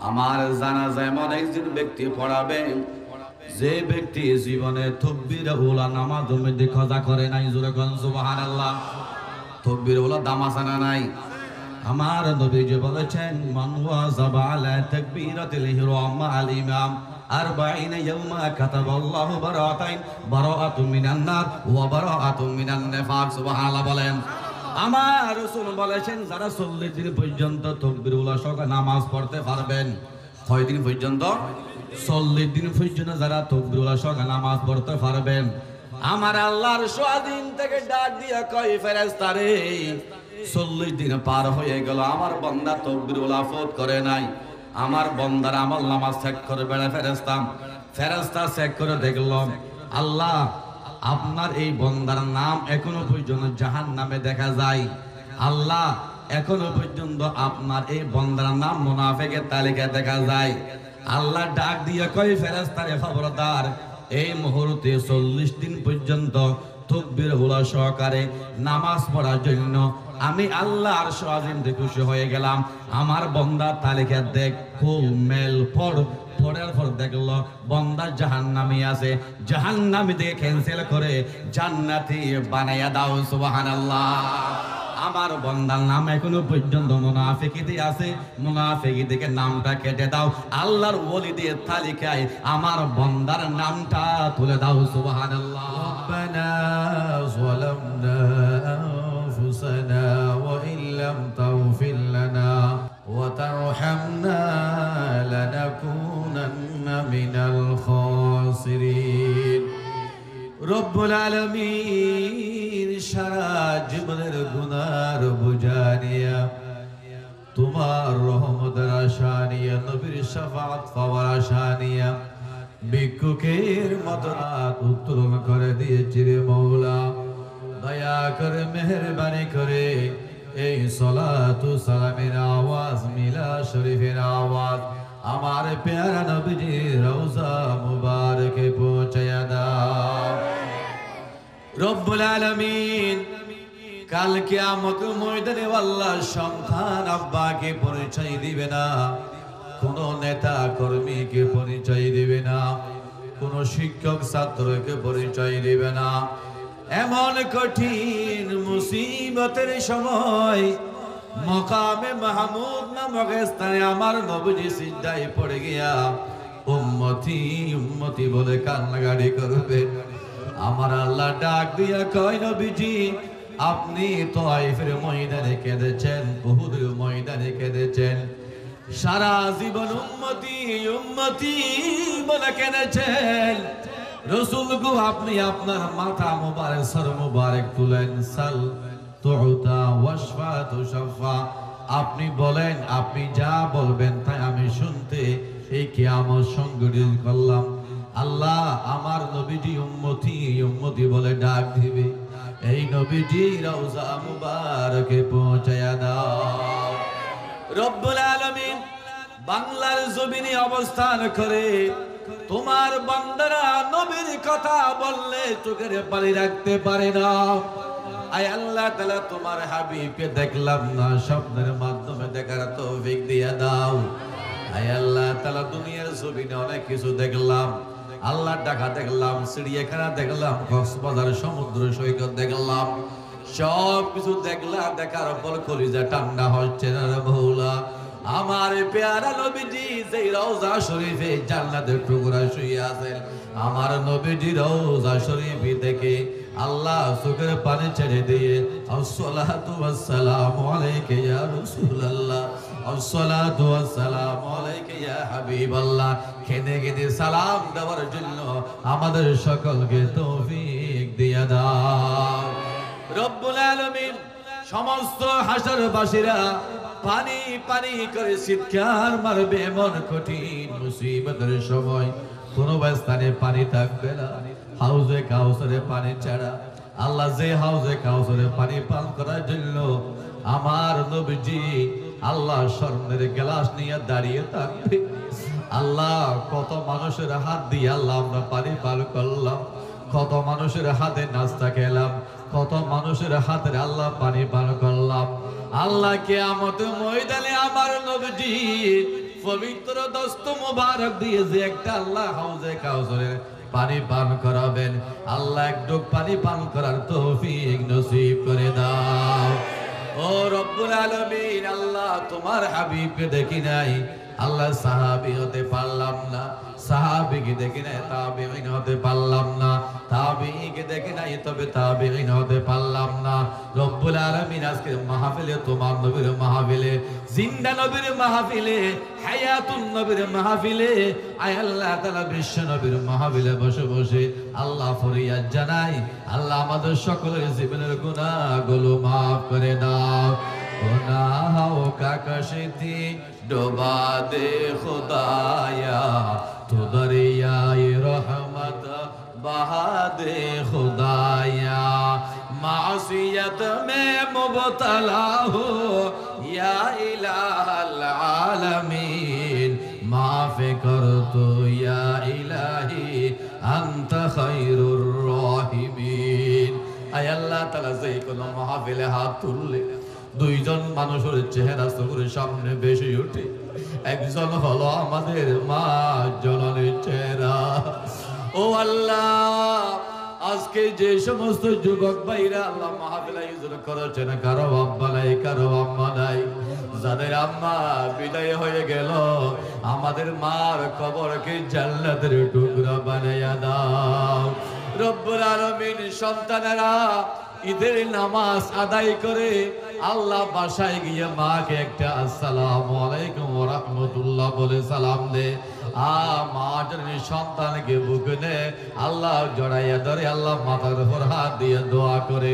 আমার জানাজায় এমন একজন ব্যক্তি পড়াবে যে ব্যক্তি জীবনে তাকবীর উলা নামাজ মধ্যে খজা করে নাই জোরে কোন সুবহানাল্লাহ। তাকবীর উলা দামাসানা নাই আমার নবীজি বলেছেন মান ওয়াজাবা আলা তাকবীরাতিল ইহরাম আল ইমাম 40 ইয়াওমা কাতাবাল্লাহু বারাআতুম মিনান নার ওয়া বারাআতুম মিনান নিফাক সুবহানাল্লাহ বলেন। আমার রাসূল বলেছেন যারা 40 দিন পর্যন্ত তাকবীর উলা সহ নামাজ পড়তে পারবেন, কয় দিন পর্যন্ত 40 দিন পর্যন্ত যারা তাকবীর উলা সহ নামাজ পড়তে পারবেন আমার আল্লাহর স্বাধীন থেকে ডাক দিয়া কয় ফেরেশতারে 40 দিন পার হয়ে গেল আমার বান্দা তাকবীর উলাফত করে নাই, আমার বান্দার আমল নামাজ চেক করে বেড়া ফেরেশতা চেক করে দেখল আল্লাহ আপনার এই বান্দার নাম এখনো পর্যন্ত জাহান্নামে দেখা যায়, আল্লাহ এখনো পর্যন্ত আপনার এই বান্দার নাম মুনাফিকের তালিকায় দেখা যায়। আল্লাহ ডাক দিয়ে কয় ফেরেশতারে খবরদার এই মুহূর্তে 40 দিন পর্যন্ত তাকবীর উলা সহকারে নামাজ পড়ার জন্য আমি আল্লাহর স্বাধীনতে খুশি হয়ে গেলাম। আমার বান্দা তালিকা দেখ খুব মেল পড়ার পর দেখলো বান্দা জাহান্নামী আছে, জাহান্নামী থেকে ক্যান্সেল করে জান্নাতি বানাইয়া দাও সুবহানাল্লাহ। আমার বান্দার নাম এখনো পর্যন্ত মুনাফিকিতে আছে, মুনাফিকি থেকে নামটা কেটে দাও, আল্লাহর ওলিদের তালিকায় আমার বান্দার নামটা তুলে দাও সুবহানাল্লাহ। রব্বানা যালামনা আনফুসানা ওয়া ইল্লাম তাগফির লানা ওয়া তারহামনা লানাকুনান্না মিনাল খাসিরিন। রব্বুল আলামিন সারা জীবনের গুনার বোঝা নিয়া তোমার রহমতের আশা নিয়া নবীর শাফাআত পাওয়ার আশা নিয়া ভিক্ষুকের মতো রাত উত্তোলন করে দিয়েছি রে মওলা, দয়া করে মেহেরবানি করে এই সালাতু সালামের আওয়াজ মিলা শরীফের আওয়াজ আমার প্যারা নবীজির রওজা মুবারকে পৌঁছায়া দাও। রব্বুল আলামিন কাল কিয়ামত ময়দানে আল্লাহর সন্তান আব্বাকে পরিচয় দিবে না, কোন নেতা কর্মীকে পরিচয় দিবে শিক্ষক ছাত্রকে পরিচয় দিবে না। এমন কঠিন মুসিবতের সময় মকামে মাহমুদ নামক স্থানে আমার নবীজি সিজদায় পড়ে গিয়া উম্মতি উম্মতি বলে কান্নাকাটি করবে। আমার আল্লাহ ডাক দিয়া কয়, নবীজি আপনি তায়েফের ময়দানে কেঁদেছেন, উহুদের ময়দানে কেঁদেছেন, সারা জীবন উম্মতি উম্মতি বলে কেঁদেছেন। রাসূল গো আপনি আপনার মাথা মুবারক সর মুবারক তুলেন, সাল তুতা ওয়াশফা তুশফা, আপনি বলেন, আপনি যা বলবেন তাই আমি শুনতে এই কিয়ামত সংগঠিত করলাম। আল্লাহ আমার নবীজি উম্মতি উম্মতি বলে ডাক দিবে, এই নবীজি রওজা মুবারকে পৌঁছায়া দাও। রব্বুল আলামিন বাংলার জমিনে অবস্থান করে তোমার বান্দারা নবীর কথা বললে চোখের পানি রাখতে পারে না। আয় আল্লাহ তাআলা তোমার হাবিবকে দেখলাম না, স্বপ্নের মাধ্যমে দেখার তৌফিক দিয়া দাও। আয় আল্লাহ তাআলা দুনিয়ার জমিনে অনেক কিছু দেখলাম, আল্লাহ ঢাকা দেখলাম, চিড়িয়াখানা দেখলাম, কক্সবাজার সমুদ্র সৈকত দেখলাম, সব কিছু দেখলাম, দেখার পর কলিজা ঠান্ডা হচ্ছে না রে মওলা। আমার পেয়ারা নবীজি যেই রওজা শরীফে জান্নাতের টুকরা শুয়ে আছেন, আমার নবীজি রওজা শরীফ থেকে আল্লাহ চোখের পানি ছেড়ে দিয়ে আসসালাতু ওয়াসসালামু আলাইকা ইয়া রাসূলুল্লাহ, আসসালাতু ওয়াসসালামু আলাইকা ইয়া হাবিবাল্লাহ কেঁদে কেঁদে সালাম দেওয়ার জন্য আমাদের সকলকে তৌফিক দিয়া দাও। রব্বুল আলামিন সমস্ত হাসরবাসীরা পানি পানি করে চিৎকার মারবে, এমন কঠিন মুসিবতের সময় কোন স্থানে পানি থাকবে না, হাউজে কাউসারে পানি ছাড়া। আল্লাহ যে হাউজে কাউসারে পানি পান করার জন্য আমার নবীজি আল্লাহ স্বর্ণের গ্লাস নিয়ে দাঁড়িয়ে থাকবে। আল্লাহ কত মানুষের হাত দিয়ে আল্লাহ আমরা পানি পান করলাম, কত মানুষের হাতে নাস্তা খেলাম, কত মানুষের হাতে আল্লাহ পানি পান করলাম। আল্লাহ কিয়ামতের ময়দানে আমার নবীজি পবিত্র দস্ত মুবারক দিয়ে যে একটা আল্লাহ হাউজে কাউসারের পানি পান করাবেন, আল্লাহ একটু পানি পান করার তৌফিক নসিব করে দাও। ও রব্বুল আলামিন, আল্লাহ তোমার হাবিবকে দেখি নাই, আল্লাহ সাহাবী হতে পারলাম না, সাহাবীকে দেখি নাই তাবেঈন হতে পারলাম না, তাবেঈকে দেখি নাই তবে তাবেঈন হতে পারলাম না। রব্বুল আলামিন আজকে মাহফিলে তোমার নবীর মাহফিলে, জিন্দা নবীর মাহফিলে, হায়াতুন নবীর মাহফিলে, আয় আল্লাহ তাআলা বিশ্ব নবীর মাহফিলে বসে বসে আল্লাহ ফরিয়াদ জানাই, আল্লাহ আমাদের সকলের জীবনের গুনাহগুলো maaf করে দাও। गुनाहों का कश्ती डुबा दे खुदाया, तो दरियाए रहमत बहा दे खुदाया। मासियत में मुबतला हो या इलाहल आलमीन, माफ कर तो या इलाही अंत खैरुर राहिमीन। आय अल्लाह ताला से कोनो महफिले हाथ तुलले দুইজন মানুষের চেহারা চোখের সামনে ভেসে ওঠে, একজন হলো আমাদের মা জননীর চেহারা। ও আল্লাহ, আজকে যে সমস্ত যুবক ভাইরা আল্লাহ মাহফিল আয়োজন করেছেন, কারো আব্বা নাই, কারো আম্মা নাই, যাদের আম্মা বিদায় হয়ে গেল, আমাদের মার কবরকে জান্নাতের টুকরা বানাইয়া দাও। রব্বুল আলামিন, সন্তানেরা ঈদের নামাজ আদায় করে আল্লাহ বাসায় গিয়ে মাকে একটা আসসালামু আলাইকুম ওয়া রাহমাতুল্লাহ বলে সালাম দে। মা জননী সন্তানকে বুকে নে আল্লাহ জড়াইয়া ধরে আল্লাহ মাথার উপর হাত দিয়ে দোয়া করে,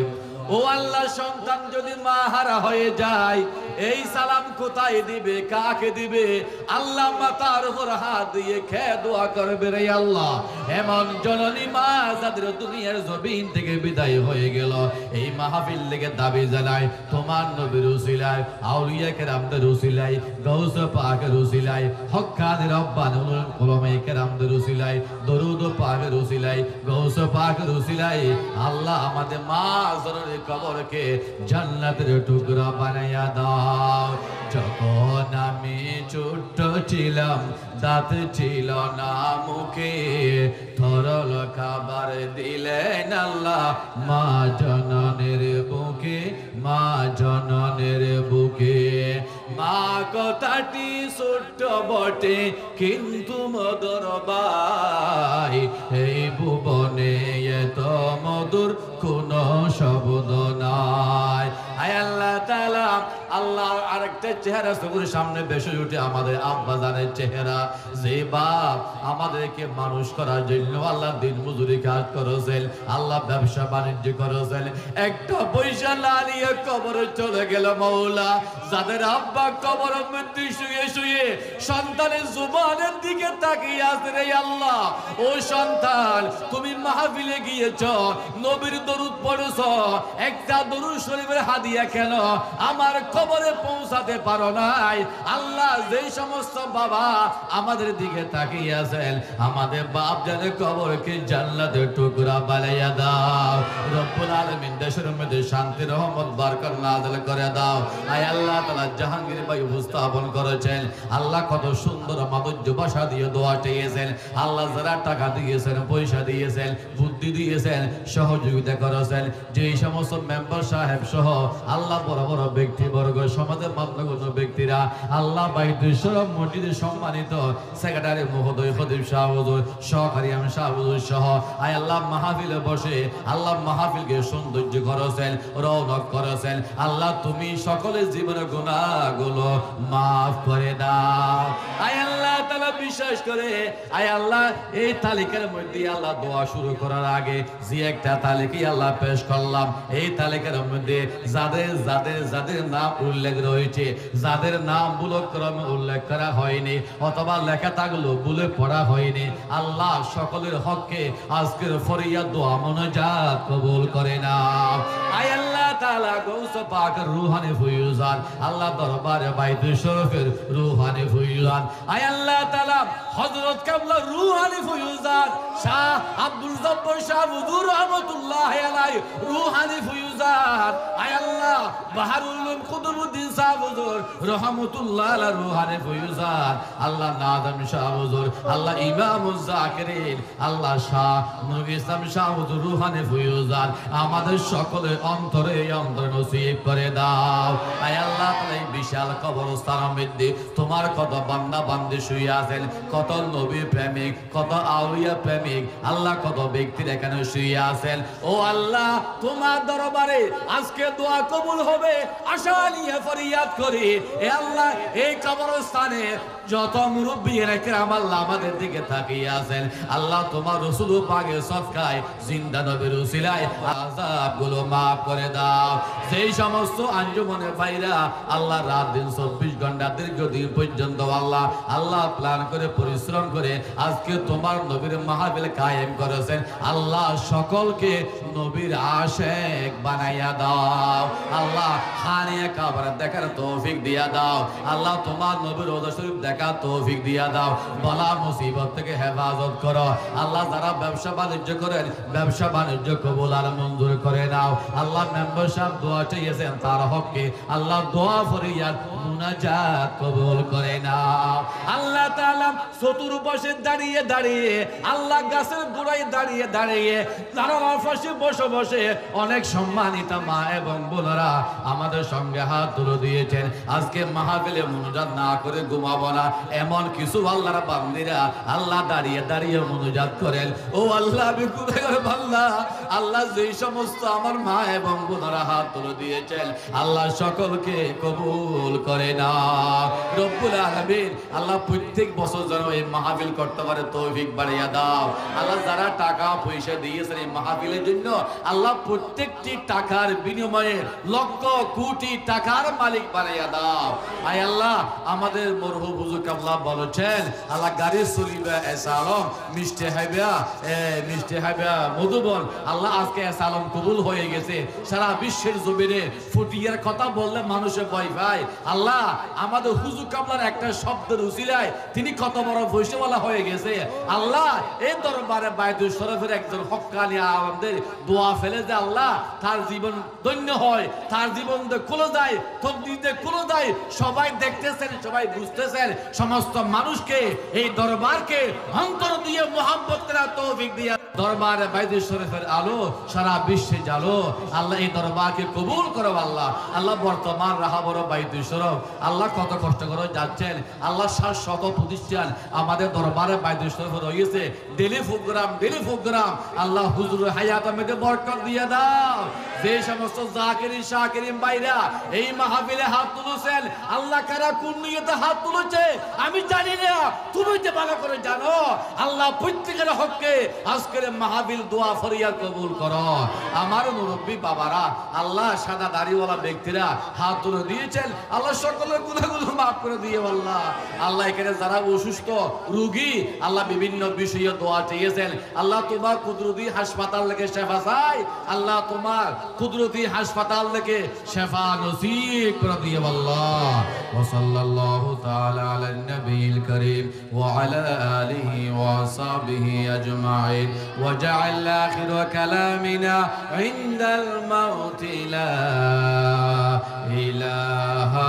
ও আল্লাহ, সন্তান যদি মা হারা হয়ে যায় এই সালাম কোথায় দিবে, কাকে দিবে? আল্লাহ মাথার উপর হাত দিয়ে খেয়ে দোয়া করবে, রে আল্লাহ এমন জননী মা যাদের দুনিয়ার জমিন থেকে বিদায় হয়ে গেল, এই মাহফিল থেকে দাবি জানাই তোমার নবীর উসিলায়, আউলিয়া কেরামদের উসিলায়, গাউস পাকের উসিলায়, হক্কানি রব্বানুল উলামায়ে কেরামদের রহমতের উসিলায় দরুদ পাকের উসিলায় গৌস পাকের উসিলায় আল্লাহ আমাদের মা জননীর কবরকে জান্নাতের টুকরা বানাইয়া দাও। যখন আমি ছোট্ট ছিলাম দাঁত ছিল না মুখে তরল খাবার দিলেন আল্লাহ মা জননীর বুকে মা জননীর বুকে। মা কথাটি ছোট্ট বটে কিন্তু মধুর ভাই এই ভুবনে এত মধুর কোন শব্দ নাই। আয় আল্লাহ তাআলা আল্লাহ আরেকটা চেহারা চোখের সামনে বেশি উঠে আমাদের আব্বা জানের চেহারা, যে বাপ আমাদেরকে মানুষ করার জন্য আল্লাহ দিন মজুরি কাজ করেছেন, আল্লাহ ব্যবসা বাণিজ্য করেছেন, একটা পয়সা না নিয়ে কবরে চলে গেল মওলা। যাদের আব্বা কবরের মধ্যে শুয়ে শুয়ে সন্তানের জুবানের দিকে তাকিয়ে আছে রে আল্লাহ, ও সন্তান তুমি মাহফিলে গিয়েছ, নবীর দরুদ পড়েছ, একটা দরুদ শরীফের হাদিয়া কেন আমার কবরে পৌঁছাতে পারো নাই? আল্লাহ যেই সমস্ত বাবা আমাদের দিকে তাকিয়ে আছেন, আমাদের বাপ জানের কবরকে জান্নাতের টুকরা বানাইয়া দাও। রব্বুল আলামিন দেশের মধ্যে শান্তি রহমত বরকত নাযিল করে দাও। আয় আল্লাহ তাআলা জাহাঙ্গীর ভাই উপস্থাপন করেছেন, আল্লাহ কত সুন্দর মাধুর্য ভাষা দিয়ে দোয়া চেয়েছেন, আল্লাহ যারা টাকা দিয়েছেন পয়সা দিয়েছেন বুদ্ধি দিয়েছেন সহযোগিতা করেছেন, যে সমস্ত মেম্বার সাহেব সহ আল্লাহ বড় বড় ব্যক্তিবর্গ সমাজের মান্যগণ্য ব্যক্তিরা আল্লাহ বাইতুল শরীফ মসজিদের সম্মানিত সেক্রেটারি মহোদয় খতিব শাহ হুজুর সহকারী আমি শাহ হুজুর সহ আয় আল্লাহ মাহফিলে বসে আল্লাহ মাহফিলকে সৌন্দর্য করেছেন রৌনক করেছেন, আল্লাহ তুমি সকলের জীবনের গুনাহগুলো মাফ করে দাও। আয় আল্লাহ তাআলা বিশ্বাস করে আয় আল্লাহ এই তালিকার মধ্যে আল্লাহ দোয়া শুরু করার আগে যে একটা তালিকা আল্লাহ পেশ করলাম, এই তালিকার মধ্যে যাদের যাদের যাদের নাম উল্লেখ রয়েছে, যাদের নাম বুলক্রমে উল্লেখ করা হয়নি অথবা লেখা থাকলো বলে পড়া হয়নি, আল্লাহ সকলের হককে আজকের ফরিয়াদ দোয়া মুনাজাত কবুল করে নাও। আয় আল্লাহ তাআলা গৌস পাকের রূহানি ফয়ুজান আল্লাহ দরবারে বাইতুল শরীফের রূহানি ফয়ুজান, আয় আল্লাহ তাআলা হযরত কাবলা রূহানি ফয়ুজান শাহ আব্দুল জব্বার শাহ হুজুর রহমাতুল্লাহি আলাইহি রূহানি ফয়ুজান, আয় আল্লাহ বাহারুল উলুম কুতুবউদ্দিন শাহ হুজুর রহমাতুল্লাহি আলাইহি রূহানি ফয়ুজান, আল্লাহ নাদম শাহ হুজুর, আল্লাহ ইমামুজ জাকিরিন, আল্লাহ শাহ নূর ইসলাম শাহ হুজুর রূহানি ফয়ুজান আমাদের সকলের অন্তরে অন্তর নসিব করে দাও। আয় আল্লাহ তাআলা এই বিশাল কবরস্থানের মধ্যে তোমার কত বান্দা বান্দি শুয়ে আছেন, কত নবী প্রেমিক, কত আউলিয়া প্রেমিক, আল্লাহ কত ব্যক্তির এখানে শুয়ে আছেন। ও আল্লাহ তোমার দরবারে আজকে দোয়া কবুল হবে আশা নিয়ে ফরিয়াদ করি। এ আল্লাহ এই কবরস্থানে যত মুরব্বী রাখরাম আল্লাহ আমাদের দিকে তাকিয়ে আছেন, আল্লাহ তোমার রাসূল পাকের সদকায় জিন্দা নবীর উসিলায় আযাবগুলো maaf করে দাও। সেই সমস্ত আঞ্জুমানের ভাইরা আল্লাহ রাত দিন 24 ঘন্টা দীর্ঘদিন পর্যন্ত আল্লাহ আল্লাহ প্ল্যান করে পরিশ্রম করে আজকে তোমার নবীর মাহফিল কায়েম করেছেন, আল্লাহ সকলকে নবীর আশিক বানাইয়া দাও। আল্লাহ খানিয়া কাবার দেখার তৌফিক দিয়া দাও, আল্লাহ তোমার নবীর রওজা শরীফ দেখার তৌফিক দিয়া দাও। বলা মুসিবত থেকে হেফাজত করো আল্লাহ। যারা ব্যবসা বাণিজ্য করেন ব্যবসা বাণিজ্য কবুল আর মঞ্জুর করে নাও। আল্লাহ মেম্বার সাহেব দোয়া চেয়েছেন তার হককে আল্লাহ দোয়া ফরিয়াদ মুনাজাত কবুল করে নাও। আল্লাহ তাআলা চতুর্পাশে দাঁড়িয়ে দাঁড়িয়ে আল্লাহ গাছের গোড়ায় দাঁড়িয়ে দাঁড়িয়ে তারার পাশে বসে বসে অনেক সম্মানিত মা এবং বোনেরা আমাদের সঙ্গে হাত তুলে দিয়েছেন। আজকে মাহফিলে মুনাজাত না করে ঘুমাবো না, এমন কিছু আল্লাহর বান্দিরা আল্লাহ দাঁড়িয়ে দাঁড়িয়ে মুনাজাত করেন। ও আল্লাহ আমি গুনাহগার বান্দা, আল্লাহ যেই সমস্ত আমার মা এবং বোনেরা হাত তুলে দিয়েছেন আল্লাহ সকলকে কবুল করে নাও রব্বুল আলামিন। আল্লাহ প্রত্যেক বছর যেন এই মাহফিল করতে পারে তৌফিক বাড়িয়ে দাও। আল্লাহ যারা টাকা পয়সা দিয়েছেন এই মাহফিলের জন্য আল্লাহ প্রত্যেকটি টাকার বিনিময়ে লক্ষ কোটি টাকার মালিক বানাইয়া দাও। আয় আল্লাহ আমাদের মরহুম হুজুর কাবলা বলেছেন আল্লাহ গাড়ি চলিবে এসালম মিষ্টি হাইবা মধুবন, আল্লাহ আজকে এসালম কবুল হয়ে গেছে। সারা বিশ্বের জমিনে ফুটিয়ার কথা বললে মানুষে ভয় পায়, আল্লাহ আল্লাহ আমাদের হুজুর কাবলার একটা শব্দের উসিলায় তিনি কত বড় ভৈষ্যওয়ালা হয়ে গেছে। আল্লাহ এই দরবারে বায়তুল শরীফের একজন হক্কানি আমাদের দোয়া ফেলে যে আল্লাহ তার জীবন ধন্য হয়, তার জীবন খুলে যায়, তকদিরে খুলে যায়। সবাই দেখতেছেন, সবাই বুঝতেছেন, সমস্ত মানুষকে এই দরবারকে অন্তর দিয়ে মোহাম্মত করার তৌফিক দিয়ে দরবারে বায়তুল শরীফের আলো সারা বিশ্বে জ্বালো। আল্লাহ এই দরবারকে কবুল করো আল্লাহ। আল্লাহ বর্তমান রাহাবর বায়তুল শরীফ আল্লাহ কত কষ্ট করে যাচ্ছেন আল্লাহ, 700 প্রতিষ্ঠান আমাদের দরবারে বায়তুল শরীফ রয়েছে, ডেলি প্রোগ্রাম আল্লাহ হুজুর হায়াত আমাকে বরকত দিয়ে দাও। যে সমস্ত জাকিরিন শাকিরিন ভাইরা এই মাহফিলে হাত তুলেছেন আল্লাহ কারা কোন নিয়তে হাত তুলেছে আমি জানি না, তুমি যে ভালো করে জানো। আল্লাহ প্রত্যেকের হককে আজকের মাহফিল দোয়া ফরিয়াদ কবুল করো। আমার মুরব্বী বাবারা আল্লাহ সাদা দাড়িওয়ালা ব্যক্তিরা হাত তুলে দিয়েছেন আল্লাহ সকলের গুনাহগুলো মাফ করে দিয়ে আল্লাহ। আল্লাহ এখানে যারা অসুস্থ রোগী আল্লাহ বিভিন্ন বিষয়ে দোয়া চেয়েছেন আল্লাহ তোমার কুদরতি হাসপাতাল থেকে শেফা চাই, আল্লাহ তোমার কুদরতি হাসপাতাল থেকে শেফা নসিব করে দিয়ে আল্লাহ। ওয়া সাল্লাল্লাহু তাআলা আলা নবিয়িল কারীম ওয়া আলা আলিহি ওয়া সাহবিহি আজমাইন ওয়া জাআল আখির কালামিনা ইনদাল মাউতি লা ইলাহা